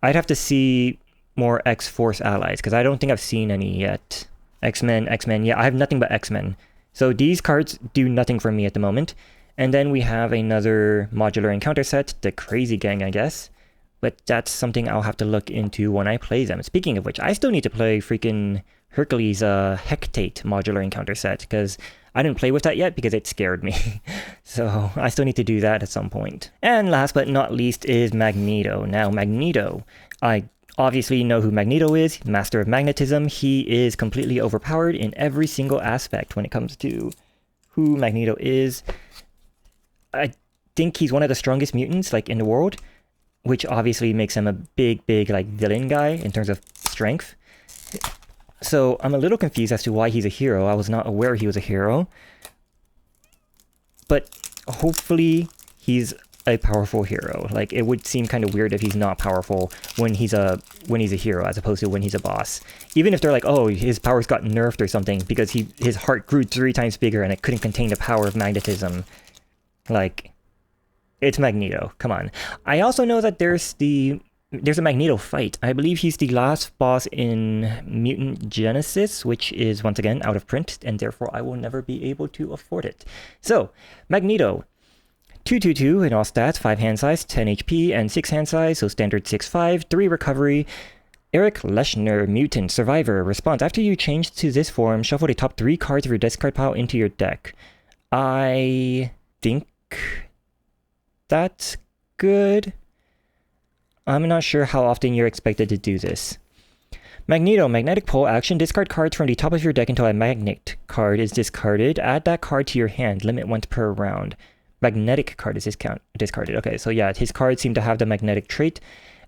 I'd have to see more X-Force allies, because I don't think I've seen any yet. X-Men, yeah, I have nothing but X-Men. So these cards do nothing for me at the moment. And then we have another modular encounter set, the Crazy Gang, I guess. But that's something I'll have to look into when I play them. Speaking of which, I still need to play freaking Hercules Hectate modular encounter set, because I didn't play with that yet because it scared me. So I still need to do that at some point. And last but not least is Magneto. Now Magneto, I obviously know who Magneto is, Master of Magnetism. He is completely overpowered in every single aspect when it comes to who Magneto is. I think he's one of the strongest mutants like in the world. which obviously makes him a big, like villain guy in terms of strength. So I'm a little confused as to why he's a hero. I was not aware he was a hero. But hopefully he's a powerful hero. Like, it would seem kind of weird if he's not powerful when he's a hero as opposed to when he's a boss. Even if they're like, oh, his powers got nerfed or something because his heart grew 3 times bigger and it couldn't contain the power of magnetism. Like, it's Magneto. Come on. I also know that there's a Magneto fight. I believe he's the last boss in Mutant Genesis, which is once again out of print, and therefore I will never be able to afford it. So, Magneto. 222 in all stats, 5 hand size, 10 HP, and 6 hand size, so standard 6-5, 3 recovery. Eric Leshner, Mutant, Survivor. Response: after you change to this form, shuffle the top 3 cards of your discard pile into your deck. I think that's good. I'm not sure how often you're expected to do this. Magneto, magnetic pole action. Discard cards from the top of your deck until a magnet card is discarded. Add that card to your hand. Limit once per round. Magnetic card is discarded. Okay, so yeah, his cards seem to have the magnetic trait.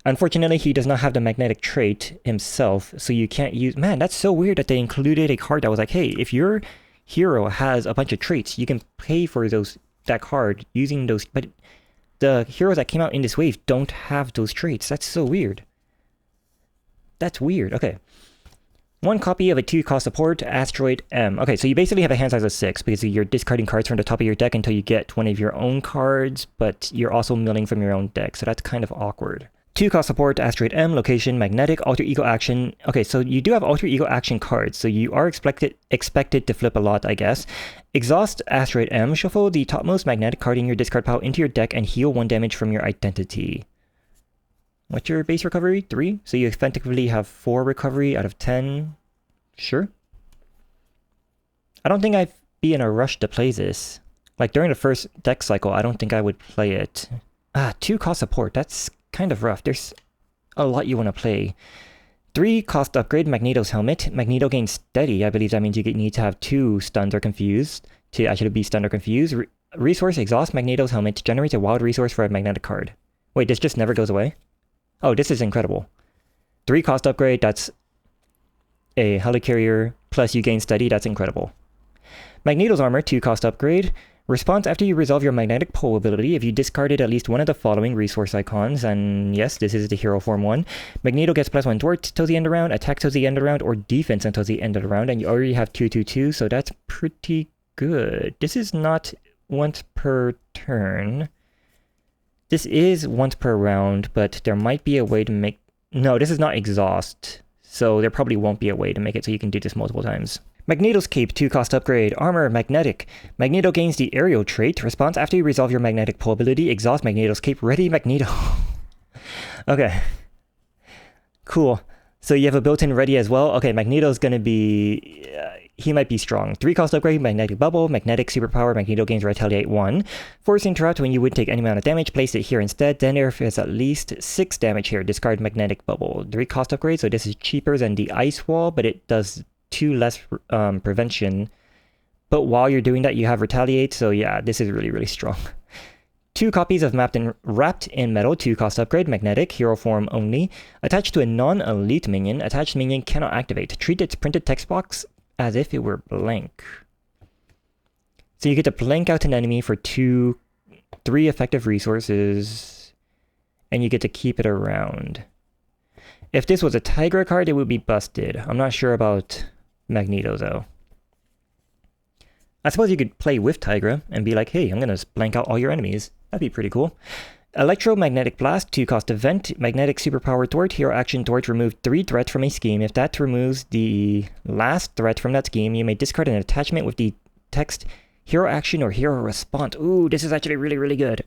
Unfortunately, he does not have the magnetic trait himself, so you can't use... Man, that's so weird that they included a card that was like, hey, if your hero has a bunch of traits, you can pay for that card using those... But the heroes that came out in this wave don't have those traits. That's so weird. That's weird. Okay. 1 copy of a 2-cost support, Asteroid M. Okay, so you basically have a hand size of 6 because you're discarding cards from the top of your deck until you get one of your own cards, but you're also milling from your own deck, so that's kind of awkward. 2-cost support, Asteroid M, location, magnetic, alter ego action. Okay, so you do have alter ego action cards, so you are expected to flip a lot, I guess. Exhaust, Asteroid M, shuffle the topmost magnetic card in your discard pile into your deck and heal 1 damage from your identity. What's your base recovery? 3? So you effectively have 4 recovery out of 10. Sure. I don't think I'd be in a rush to play this. Like, during the first deck cycle, I don't think I would play it. 2-cost support. That's kind of rough. There's a lot you want to play. 3-cost upgrade, Magneto's helmet. Magneto gains steady. I believe that means you need to have 2 stunned or confused to actually be stunned or confused. Resource, exhaust Magneto's helmet. Generates a wild resource for a magnetic card. Wait, this just never goes away? Oh, this is incredible. 3-cost upgrade, that's a helicarrier, plus you gain steady, that's incredible. Magneto's armor, 2-cost upgrade. Response after you resolve your magnetic pole ability, if you discarded at least one of the following resource icons, and yes, this is the hero form 1. Magneto gets +1 toward till the end of the round, attack till the end of the round, or defense until the end of the round, and you already have 2/2/2, so that's pretty good. This is not once per turn. This is once per round, but there might be a way to make... No, this is not exhaust, so there probably won't be a way to make it so you can do this multiple times. Magneto's cape, 2-cost upgrade. Armor, magnetic. Magneto gains the aerial trait. Response after you resolve your magnetic pole ability. Exhaust Magneto's cape. Ready, Magneto. Okay. Cool. So you have a built-in ready as well. Okay, Magneto's gonna be... he might be strong. 3-cost upgrade, magnetic bubble, magnetic superpower, Magneto gains retaliate 1. Force interrupt, when you would take any amount of damage, place it here instead. Then if it's at least 6 damage here, discard magnetic bubble. 3-cost upgrade, so this is cheaper than the ice wall, but it does 2 less prevention. But while you're doing that, you have retaliate, so yeah, this is really, really strong. 2 copies of Wrapped in Metal, 2-cost upgrade, magnetic, hero form only. Attached to a non-elite minion, attached minion cannot activate. Treat its printed text box as if it were blank. So you get to blank out an enemy for 3 effective resources, and you get to keep it around. If this was a Tigra card, it would be busted. I'm not sure about Magneto, though. I suppose you could play with Tigra and be like, hey, I'm going to blank out all your enemies. That'd be pretty cool. Electromagnetic Blast, 2-cost event, magnetic superpower thwart, hero action thwart, remove 3 threats from a scheme. If that removes the last threat from that scheme, you may discard an attachment with the text hero action or hero response. Ooh, this is actually really, really good.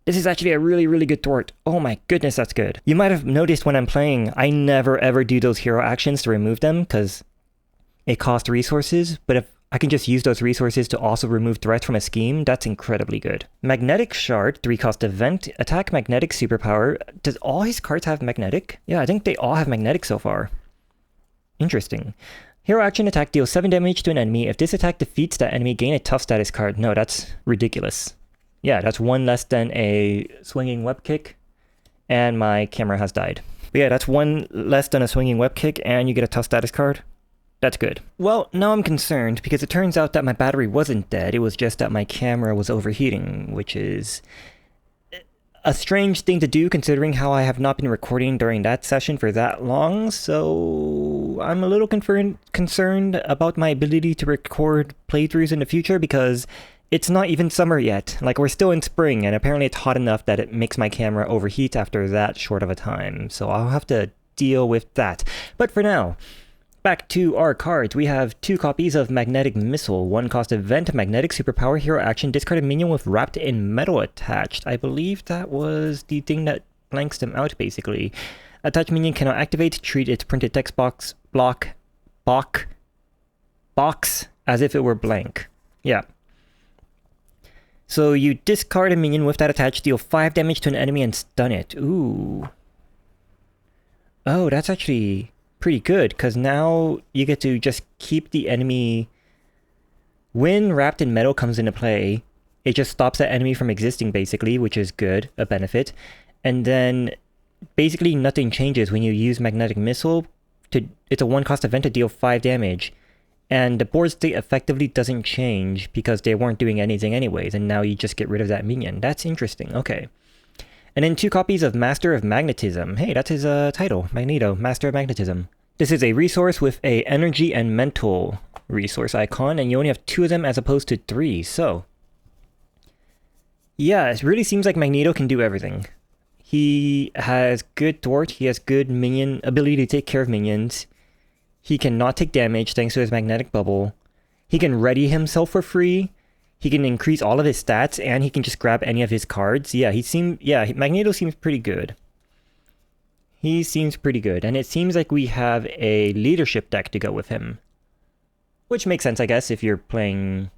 This is actually a really, really good thwart. Oh my goodness, that's good. You might have noticed when I'm playing, I never ever do those hero actions to remove them because it costs resources, but if I can just use those resources to also remove threats from a scheme, that's incredibly good. Magnetic Shard, 3-cost event, attack magnetic superpower. Does all his cards have magnetic? Yeah, I think they all have magnetic so far. Interesting. Hero action attack deals 7 damage to an enemy. If this attack defeats that enemy, gain a tough status card. No, that's ridiculous. Yeah, that's 1 less than a swinging web kick. and my camera has died. But yeah, that's one less than a swinging web kick, and you get a tough status card. That's good. Well, now I'm concerned because it turns out that my battery wasn't dead. It was just that my camera was overheating, which is a strange thing to do considering how I have not been recording during that session for that long. So I'm a little concerned about my ability to record playthroughs in the future because it's not even summer yet. Like, we're still in spring, and apparently it's hot enough that it makes my camera overheat after that short of a time. So I'll have to deal with that. But for now, back to our cards. We have 2 copies of Magnetic Missile, 1 cost event, Magnetic Superpower Hero Action, discard a minion with Wrapped in Metal attached. I believe that was the thing that blanks them out, basically. Attached minion cannot activate, treat its printed text box as if it were blank. Yeah. So you discard a minion with that attached, deal 5 damage to an enemy and stun it. Ooh. Oh, that's actually pretty good, because now you get to just keep the enemy. When Wrapped in Metal comes into play, it just stops that enemy from existing, basically, which is good, a benefit. And then basically nothing changes when you use Magnetic Missile. It's a 1 cost event to deal 5 damage. And the board state effectively doesn't change because they weren't doing anything anyways, and now you just get rid of that minion. That's interesting, okay. And then 2 copies of Master of Magnetism. Hey, that's his title, Magneto, Master of Magnetism. This is a resource with a energy and mental resource icon, and you only have 2 of them as opposed to 3, so yeah, it really seems like Magneto can do everything. He has good thwart, he has good minion ability to take care of minions. He cannot take damage thanks to his magnetic bubble. He can ready himself for free. He can increase all of his stats, and he can just grab any of his cards. Yeah, Magneto seems pretty good. He seems pretty good, and it seems like we have a leadership deck to go with him. Which makes sense, I guess, if you're playing...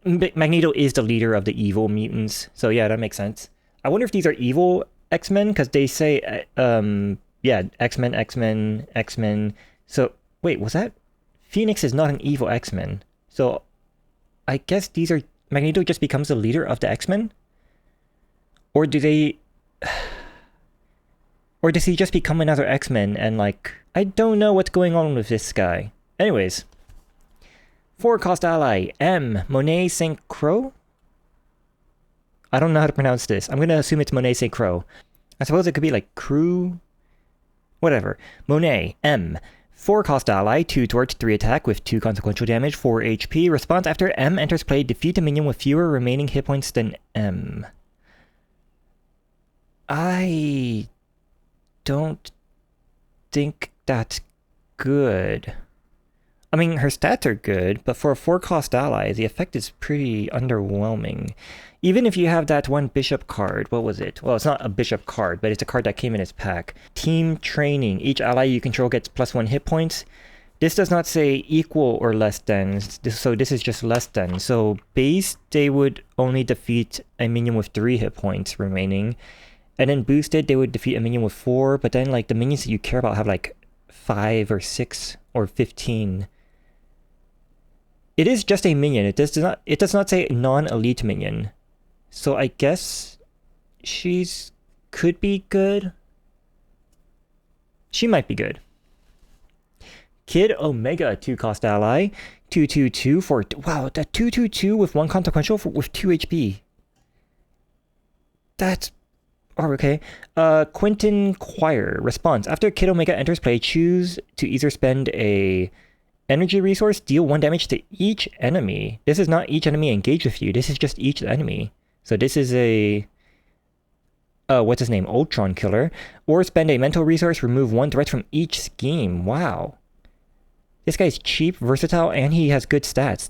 Magneto is the leader of the evil mutants, so yeah, that makes sense. I wonder if these are evil X-Men, because they say... yeah, X-Men, X-Men, X-Men. So, wait, was that? Phoenix is not an evil X-Men. So, I guess these are... Magneto just becomes the leader of the X-Men? Or do they... Or does he just become another X-Men and, like... I don't know what's going on with this guy. Anyways. 4 cost ally, M. Monet St. Croix? I don't know how to pronounce this. I'm gonna assume it's Monet St. Croix. I suppose it could be like Crew... Whatever. Monet, M. 4 cost ally, 2 thwart, 3 attack with 2 consequential damage, 4 HP. Response after M enters play, defeat a minion with fewer remaining hit points than M. I don't think that's good. I mean, her stats are good, but for a 4 cost ally, the effect is pretty underwhelming. Even if you have that 1 bishop card, what was it? Well, it's not a bishop card, but it's a card that came in its pack. Team Training. Each ally you control gets +1 hit points. This does not say equal or less than, so this is just less than. So base, they would only defeat a minion with 3 hit points remaining. And then boosted, they would defeat a minion with 4, but then like the minions that you care about have like 5 or 6 or 15. It is just a minion. It does not say non-elite minion. So I guess she's could be good. She might be good. Kid Omega, 2 cost ally, 2/2/2 for wow, that 2/2/2 with 1 consequential with 2 HP. That's okay. Quentin Choir. Response. After Kid Omega enters play, choose to either spend a energy resource, deal 1 damage to each enemy. This is not each enemy engaged with you. This is just each enemy. So this is a... what's his name? Ultron Killer. Or spend a mental resource, remove 1 threat from each scheme. Wow. This guy's cheap, versatile, and he has good stats.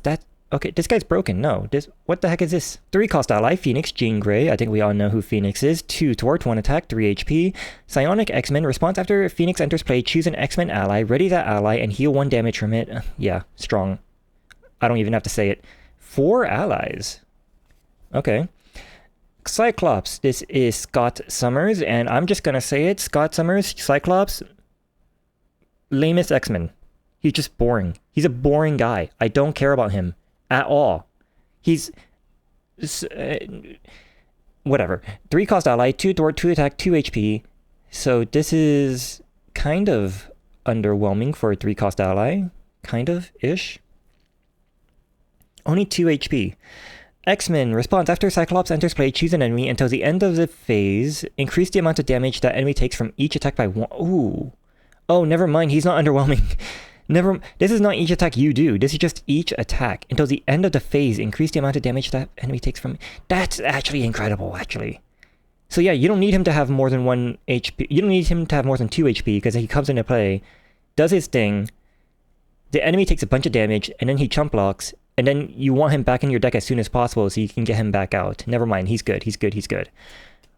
Okay, this guy's broken. No, what the heck is this? 3 cost ally, Phoenix, Jean Grey. I think we all know who Phoenix is. 2 thwart, 1 attack, 3 HP. Psionic X-Men. Response after Phoenix enters play, choose an X-Men ally, ready that ally, and heal 1 damage from it. Yeah, strong. I don't even have to say it. 4 allies. Okay. Cyclops. This is Scott Summers, and I'm just gonna say it. Scott Summers, Cyclops, lamest X-Men. He's just boring. He's a boring guy. I don't care about him at all. He's... Whatever. 3 cost ally, 2 thwart, 2 attack, 2 HP. So this is kind of underwhelming for a 3 cost ally. Kind of ish. Only 2 HP. X-Men response after Cyclops enters play, choose an enemy until the end of the phase. Increase the amount of damage that enemy takes from each attack by 1. Ooh. Oh, never mind. He's not underwhelming. This is not each attack you do. This is just each attack. Until the end of the phase, increase the amount of damage that enemy takes from... That's actually incredible, actually. So yeah, you don't need him to have more than 1 HP. You don't need him to have more than 2 HP, because he comes into play, does his thing, the enemy takes a bunch of damage, and then he chump blocks, and then you want him back in your deck as soon as possible so you can get him back out. Never mind, he's good, he's good, he's good.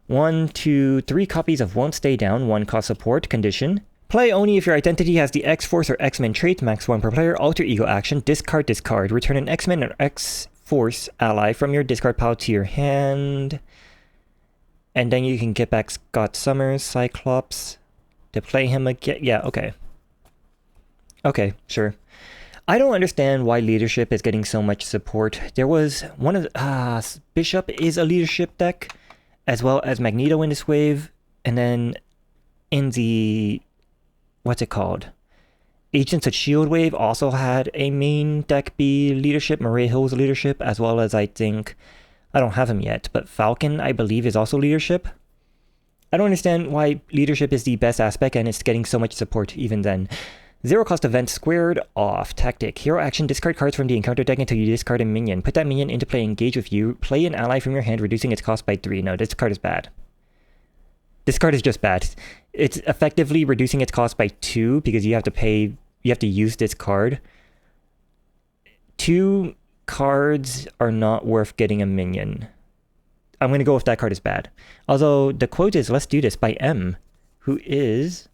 1, 2, 3 copies of Won't Stay Down, 1 cost support, condition. Play only if your identity has the X-Force or X-Men trait, max 1 per player, alter ego action, discard, discard. Return an X-Men or X-Force ally from your discard pile to your hand. And then you can get back Scott Summers, Cyclops, to play him again. Yeah, okay. Okay, sure. I don't understand why leadership is getting so much support. There was one of the... Bishop is a leadership deck, as well as Magneto in this wave. And then in the... What's it called? Agents of S.H.I.E.L.D. wave also had a main deck be leadership, Murray Hill's leadership, as well as I think... I don't have him yet, but Falcon, I believe, is also leadership. I don't understand why leadership is the best aspect and it's getting so much support even then. 0 cost event squared off. Tactic. Hero action, discard cards from the encounter deck until you discard a minion. Put that minion into play, engage with you. Play an ally from your hand, reducing its cost by 3. No, this card is bad. This card is just bad. It's effectively reducing its cost by 2 because you have to use this card. 2 cards are not worth getting a minion. I'm going to go with that card is bad. Although the quote is, let's do this, by M, who is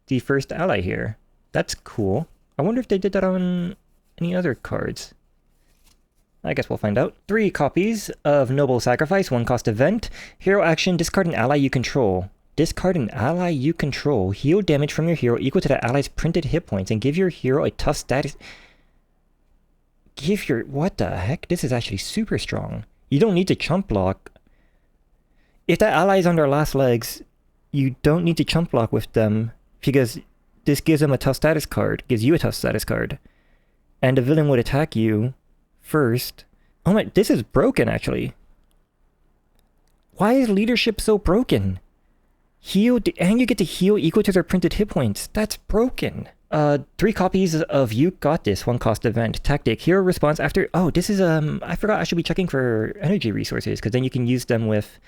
the first ally here. That's cool. I wonder if they did that on any other cards. I guess we'll find out. 3 copies of Noble Sacrifice, 1 cost event. Hero action, discard an ally you control. Discard an ally you control. Heal damage from your hero equal to that ally's printed hit points and give your hero a tough status... What the heck? This is actually super strong. You don't need to chump block. If that ally is on their last legs, you don't need to chump block with them because this gives them a tough status card, gives you a tough status card. And the villain would attack you first. Oh my, this is broken actually. Why is leadership so broken? Heal, and you get to heal equal to their printed hit points. That's broken. 3 copies of You Got This, 1 cost event. Tactic. Hero response after... Oh, this is... I forgot I should be checking for energy resources, because then you can use them with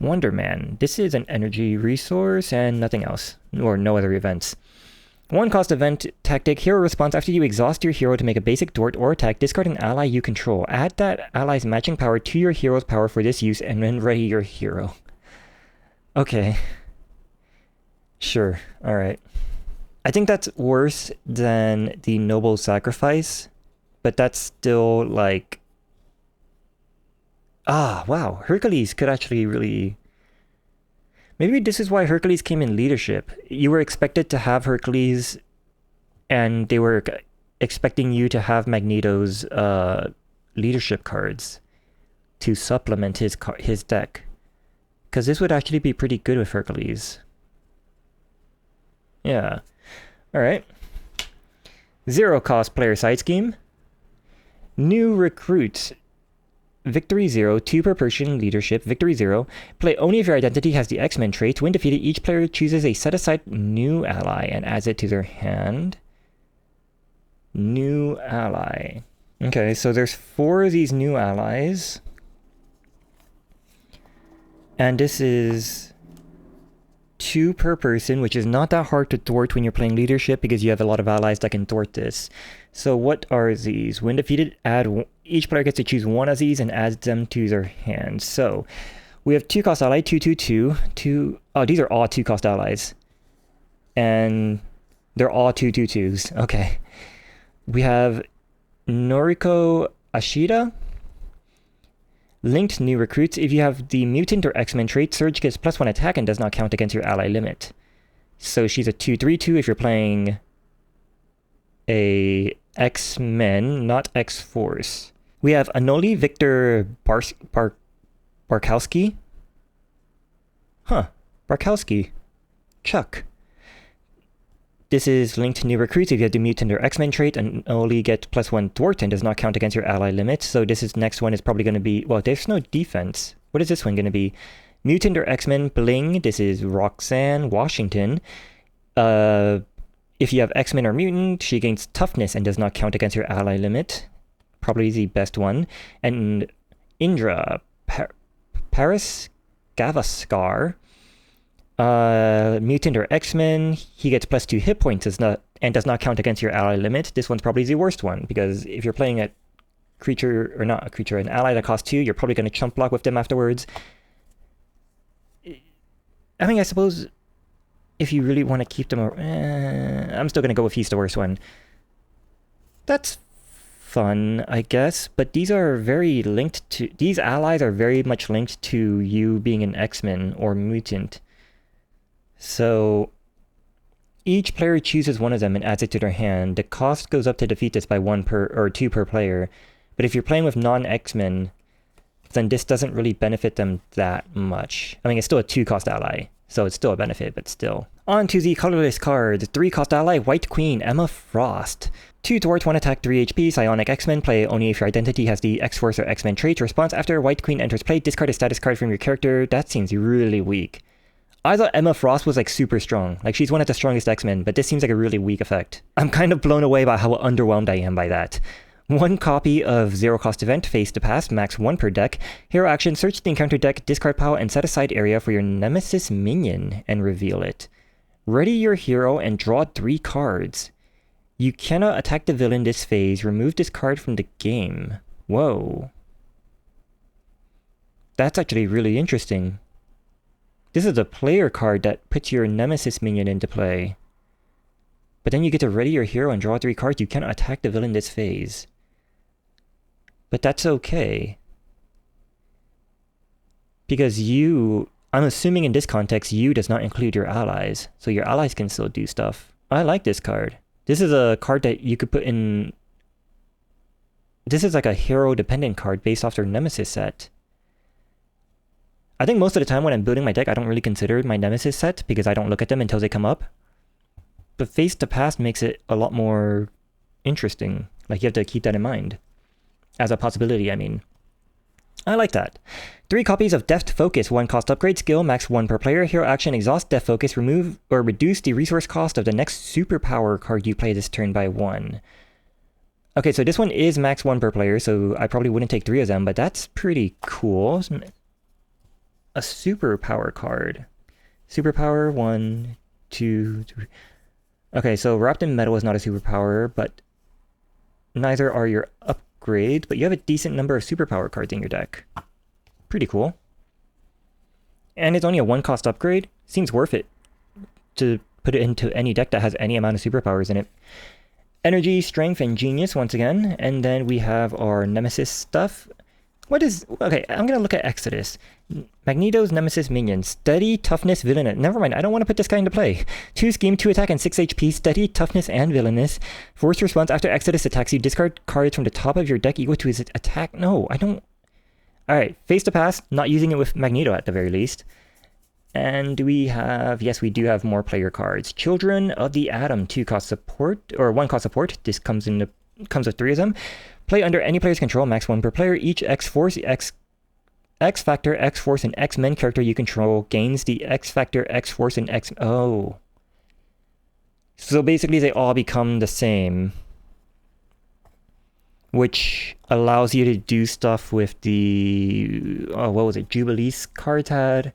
Wonder Man. This is an energy resource and nothing else. Or no other events. 1 cost event. Tactic. Hero response after you exhaust your hero to make a basic thwart or attack. Discard an ally you control. Add that ally's matching power to your hero's power for this use, and then ready your hero. Okay. Sure. Alright. I think that's worse than the Noble Sacrifice, but that's still like... wow. Hercules could actually really... Maybe this is why Hercules came in leadership. You were expected to have Hercules, and they were expecting you to have Magneto's leadership cards to supplement his deck. Because this would actually be pretty good with Hercules. Yeah. Alright. 0 cost player side scheme. New recruit. Victory 0, 2 per person leadership. Victory 0. Play only if your identity has the X-Men trait. When defeated, each player chooses a set-aside new ally and adds it to their hand. New ally. Okay, so there's 4 of these new allies. And this is 2 per person, which is not that hard to thwart when you're playing leadership because you have a lot of allies that can thwart this. So what are these? When defeated, each player gets to choose 1 of these and adds them to their hand. So we have 2 cost ally, 2, 2, 2, 2. Oh, these are all 2 cost allies. And they're all 2, 2, 2s. Okay. We have Noriko Ashida. Linked new recruits. If you have the mutant or X-Men trait, Surge gets +1 attack and does not count against your ally limit. So she's a 2/3/2 if you're playing a X-Men, not X-Force. We have Anoli Victor Barkowski? Huh. Barkowski. Chuck. This is linked to new recruits. If you have the mutant or X-Men trait and only get +1 thwart and does not count against your ally limit. So this is next one is probably going to be, well, there's no defense. What is this one going to be? Mutant or X-Men Bling. This is Roxanne Washington. If you have X-Men or Mutant, she gains toughness and does not count against your ally limit. Probably the best one. And Indra Paris Gavaskar. Mutant or X-Men, he gets +2 hit points and does not count against your ally limit. This one's probably the worst one, because if you're playing a creature, or not a creature, an ally that costs 2, you're probably going to chump block with them afterwards. I mean, I suppose if you really want to keep them, I'm still going to go with he's the worst one. That's fun, I guess, but these are very linked to, these allies are very much linked to you being an X-Men or Mutant. So each player chooses one of them and adds it to their hand. The cost goes up to defeat this by 1 per or 2 per player. But if you're playing with non-X-Men, then this doesn't really benefit them that much. I mean, it's still a 2-cost ally, so it's still a benefit, but still. On to the colorless card. 3-cost ally, White Queen, Emma Frost. 2 thwart, 1 attack, 3 HP, Psionic X-Men. Play only if your identity has the X-Force or X-Men trait. Response after White Queen enters play, discard a status card from your character. That seems really weak. I thought Emma Frost was like super strong. Like she's one of the strongest X-Men, but this seems like a really weak effect. I'm kind of blown away by how underwhelmed I am by that. 1 copy of 0-cost event, Face to Pass, max 1 per deck. Hero action, search the encounter deck, discard pile, and set aside area for your Nemesis minion and reveal it. Ready your hero and draw 3 cards. You cannot attack the villain this phase. Remove this card from the game. Whoa. That's actually really interesting. This is a player card that puts your Nemesis minion into play. But then you get to ready your hero and draw 3 cards. You cannot attack the villain this phase. But that's okay. Because you, I'm assuming in this context, you does not include your allies. So your allies can still do stuff. I like this card. This is a card that you could put in... This is like a hero-dependent card based off their Nemesis set. I think most of the time when I'm building my deck, I don't really consider my Nemesis set because I don't look at them until they come up. But Face to Pass makes it a lot more interesting. Like, you have to keep that in mind. As a possibility, I mean. I like that. 3 copies of Deft Focus, 1-cost upgrade, skill, max 1 per player. Hero action, exhaust Deft Focus, remove or reduce the resource cost of the next superpower card you play this turn by 1. Okay, so this one is max 1 per player, so I probably wouldn't take 3 of them, but that's pretty cool. A superpower card. Superpower, 1, 2, 3. Okay, so Wrapped in Metal is not a superpower, but neither are your upgrades, but you have a decent number of superpower cards in your deck. Pretty cool. And it's only a 1-cost upgrade. Seems worth it to put it into any deck that has any amount of superpowers in it. Energy, Strength, and Genius once again. And then we have our Nemesis stuff. What is... Okay, I'm going to look at Exodus. Magneto's Nemesis minion. Steady, Toughness, Villainous. Never mind, I don't want to put this guy into play. 2 scheme, 2 attack, and 6 HP. Steady, Toughness, and Villainous. Force response after Exodus attacks you. Discard cards from the top of your deck equal to his attack. No, I don't... Alright, Face to Pass. Not using it with Magneto at the very least. And we have... Yes, we do have more player cards. Children of the Atom. 2-cost support. Or 1-cost support. This comes with 3 of them. Play under any player's control, max 1 per player. Each X-Force, X-Factor, X-Force, and X-Men character you control gains the X-Factor, X-Force, and X... Oh. So basically they all become the same. Which allows you to do stuff with the... Oh, what was it? Jubilee's cards had?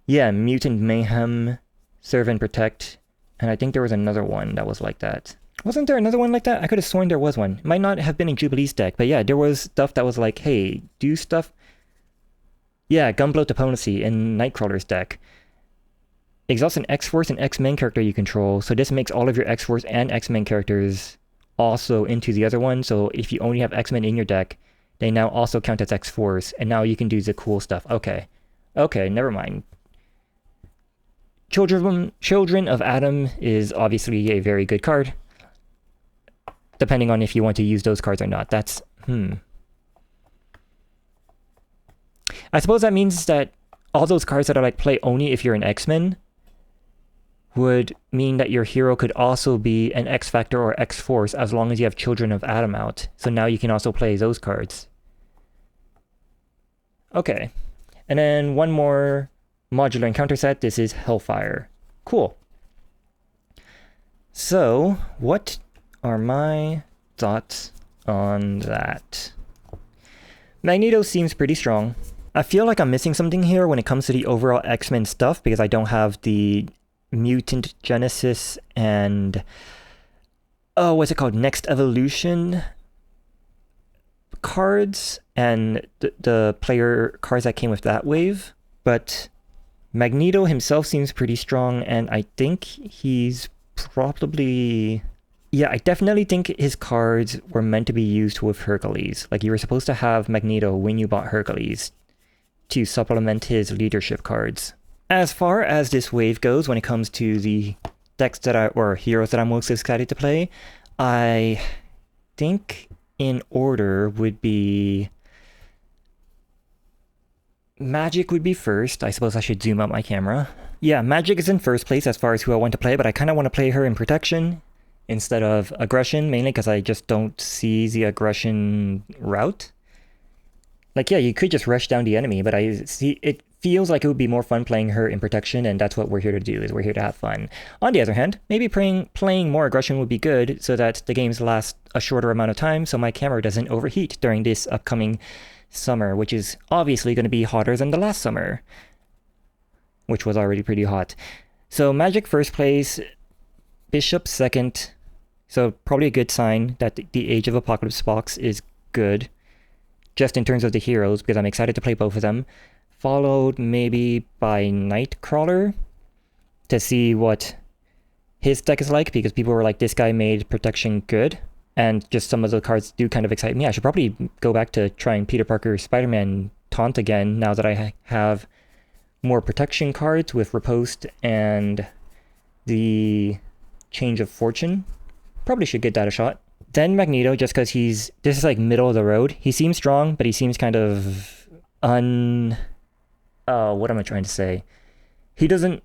Yeah, Mutant Mayhem, Serve and Protect. And I think there was another one that was like that. Wasn't there another one like that? I could have sworn there was one. It might not have been in Jubilee's deck, but yeah, there was stuff that was like, hey, do stuff. Yeah, Gunbloat Diplomacy in Nightcrawler's deck. Exhaust an X-Force and X-Men character you control, so this makes all of your X-Force and X-Men characters also into the other one, so if you only have X-Men in your deck, they now also count as X-Force, and now you can do the cool stuff. Okay. Okay, never mind. Children of Atom is obviously a very good card. Depending on if you want to use those cards or not. That's... I suppose that means that all those cards that are like play only if you're an X-Men would mean that your hero could also be an X-Factor or X-Force as long as you have Children of Atom out. So now you can also play those cards. Okay. And then one more modular encounter set. This is Hellfire. Cool. So, what are my thoughts on that? Magneto seems pretty strong. I feel like I'm missing something here when it comes to the overall X-Men stuff because I don't have the Mutant Genesis and what's it called? Next Evolution cards and the player cards that came with that wave. But Magneto himself seems pretty strong, and I think he's probably... Yeah, I definitely think his cards were meant to be used with Hercules. Like, you were supposed to have Magneto when you bought Hercules to supplement his leadership cards. As far as this wave goes, when it comes to the decks or heroes that I'm most excited to play, I think in order would be... Magic would be first. I suppose I should zoom out my camera. Yeah, Magic is in first place as far as who I want to play, but I kind of want to play her in Protection instead of Aggression, mainly because I just don't see the Aggression route. Like, yeah, you could just rush down the enemy, but I see it feels like it would be more fun playing her in Protection, and that's what we're here to do, is we're here to have fun. On the other hand, maybe playing more Aggression would be good so that the games last a shorter amount of time so my camera doesn't overheat during this upcoming summer, which is obviously going to be hotter than the last summer, which was already pretty hot. So Magic first place, Bishop second, so probably a good sign that the Age of Apocalypse box is good, just in terms of the heroes, because I'm excited to play both of them. Followed maybe by Nightcrawler to see what his deck is like, because people were like, this guy made Protection good, and just some of the cards do kind of excite me. I should probably go back to trying Peter Parker Spider-Man Taunt again now that I have more Protection cards with Riposte and the Change of Fortune. Probably should get that a shot. Then Magneto, just because this is like middle of the road. He seems strong, but he seems kind of what am I trying to say? He doesn't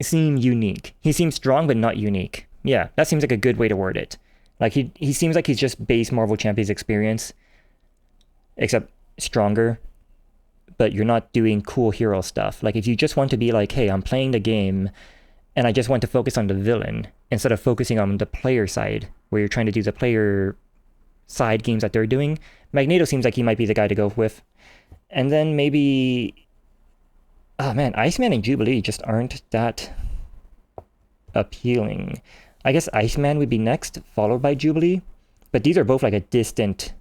seem unique. He seems strong, but not unique. Yeah, that seems like a good way to word it. Like, he seems like he's just base Marvel Champions experience, except stronger, but you're not doing cool hero stuff. Like, if you just want to be like, hey, I'm playing the game, and I just want to focus on the villain, instead of focusing on the player side, where you're trying to do the player side games that they're doing, Magneto seems like he might be the guy to go with. And then maybe... Oh man, Iceman and Jubilee just aren't that appealing. I guess Iceman would be next, followed by Jubilee, but these are both like a distant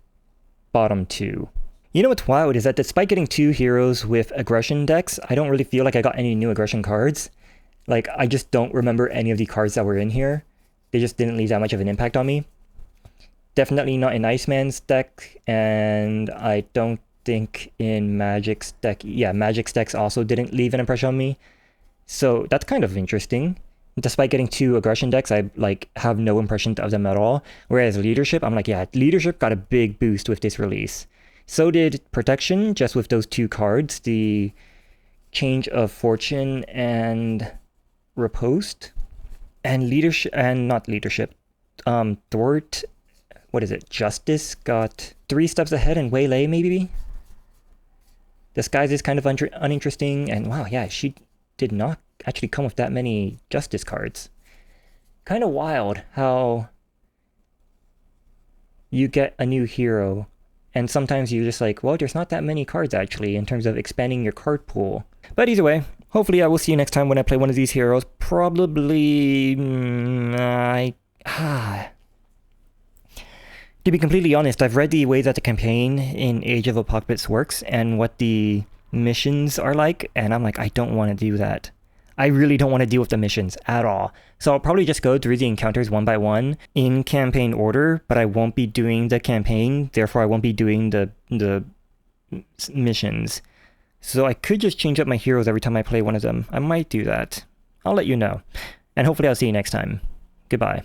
bottom two. You know what's wild is that despite getting two heroes with aggression decks, I don't really feel like I got any new aggression cards. Like, I just don't remember any of the cards that were in here. They just didn't leave that much of an impact on me. Definitely not in Iceman's deck, and I don't think in Magic's deck. Yeah, Magic's decks also didn't leave an impression on me. So that's kind of interesting. Despite getting two aggression decks, I like have no impression of them at all. Whereas Leadership, I'm like, yeah, Leadership got a big boost with this release. So did Protection, just with those two cards, the Change of Fortune and Riposte. And Leadership, and not Leadership, Thwart, what is it? Justice got 3 steps ahead, and Waylay maybe? Disguise is kind of uninteresting, and wow, yeah, she did not actually come with that many Justice cards. Kind of wild how you get a new hero, and sometimes you're just like, well, there's not that many cards actually in terms of expanding your card pool. But either way, hopefully I will see you next time when I play one of these heroes. Probably... To be completely honest, I've read the way that the campaign in Age of Apocalypse works and what the missions are like, and I'm like, I don't want to do that. I really don't want to deal with the missions at all. So I'll probably just go through the encounters one by one in campaign order, but I won't be doing the campaign, therefore I won't be doing the missions. So I could just change up my heroes every time I play one of them. I might do that. I'll let you know. And hopefully I'll see you next time. Goodbye.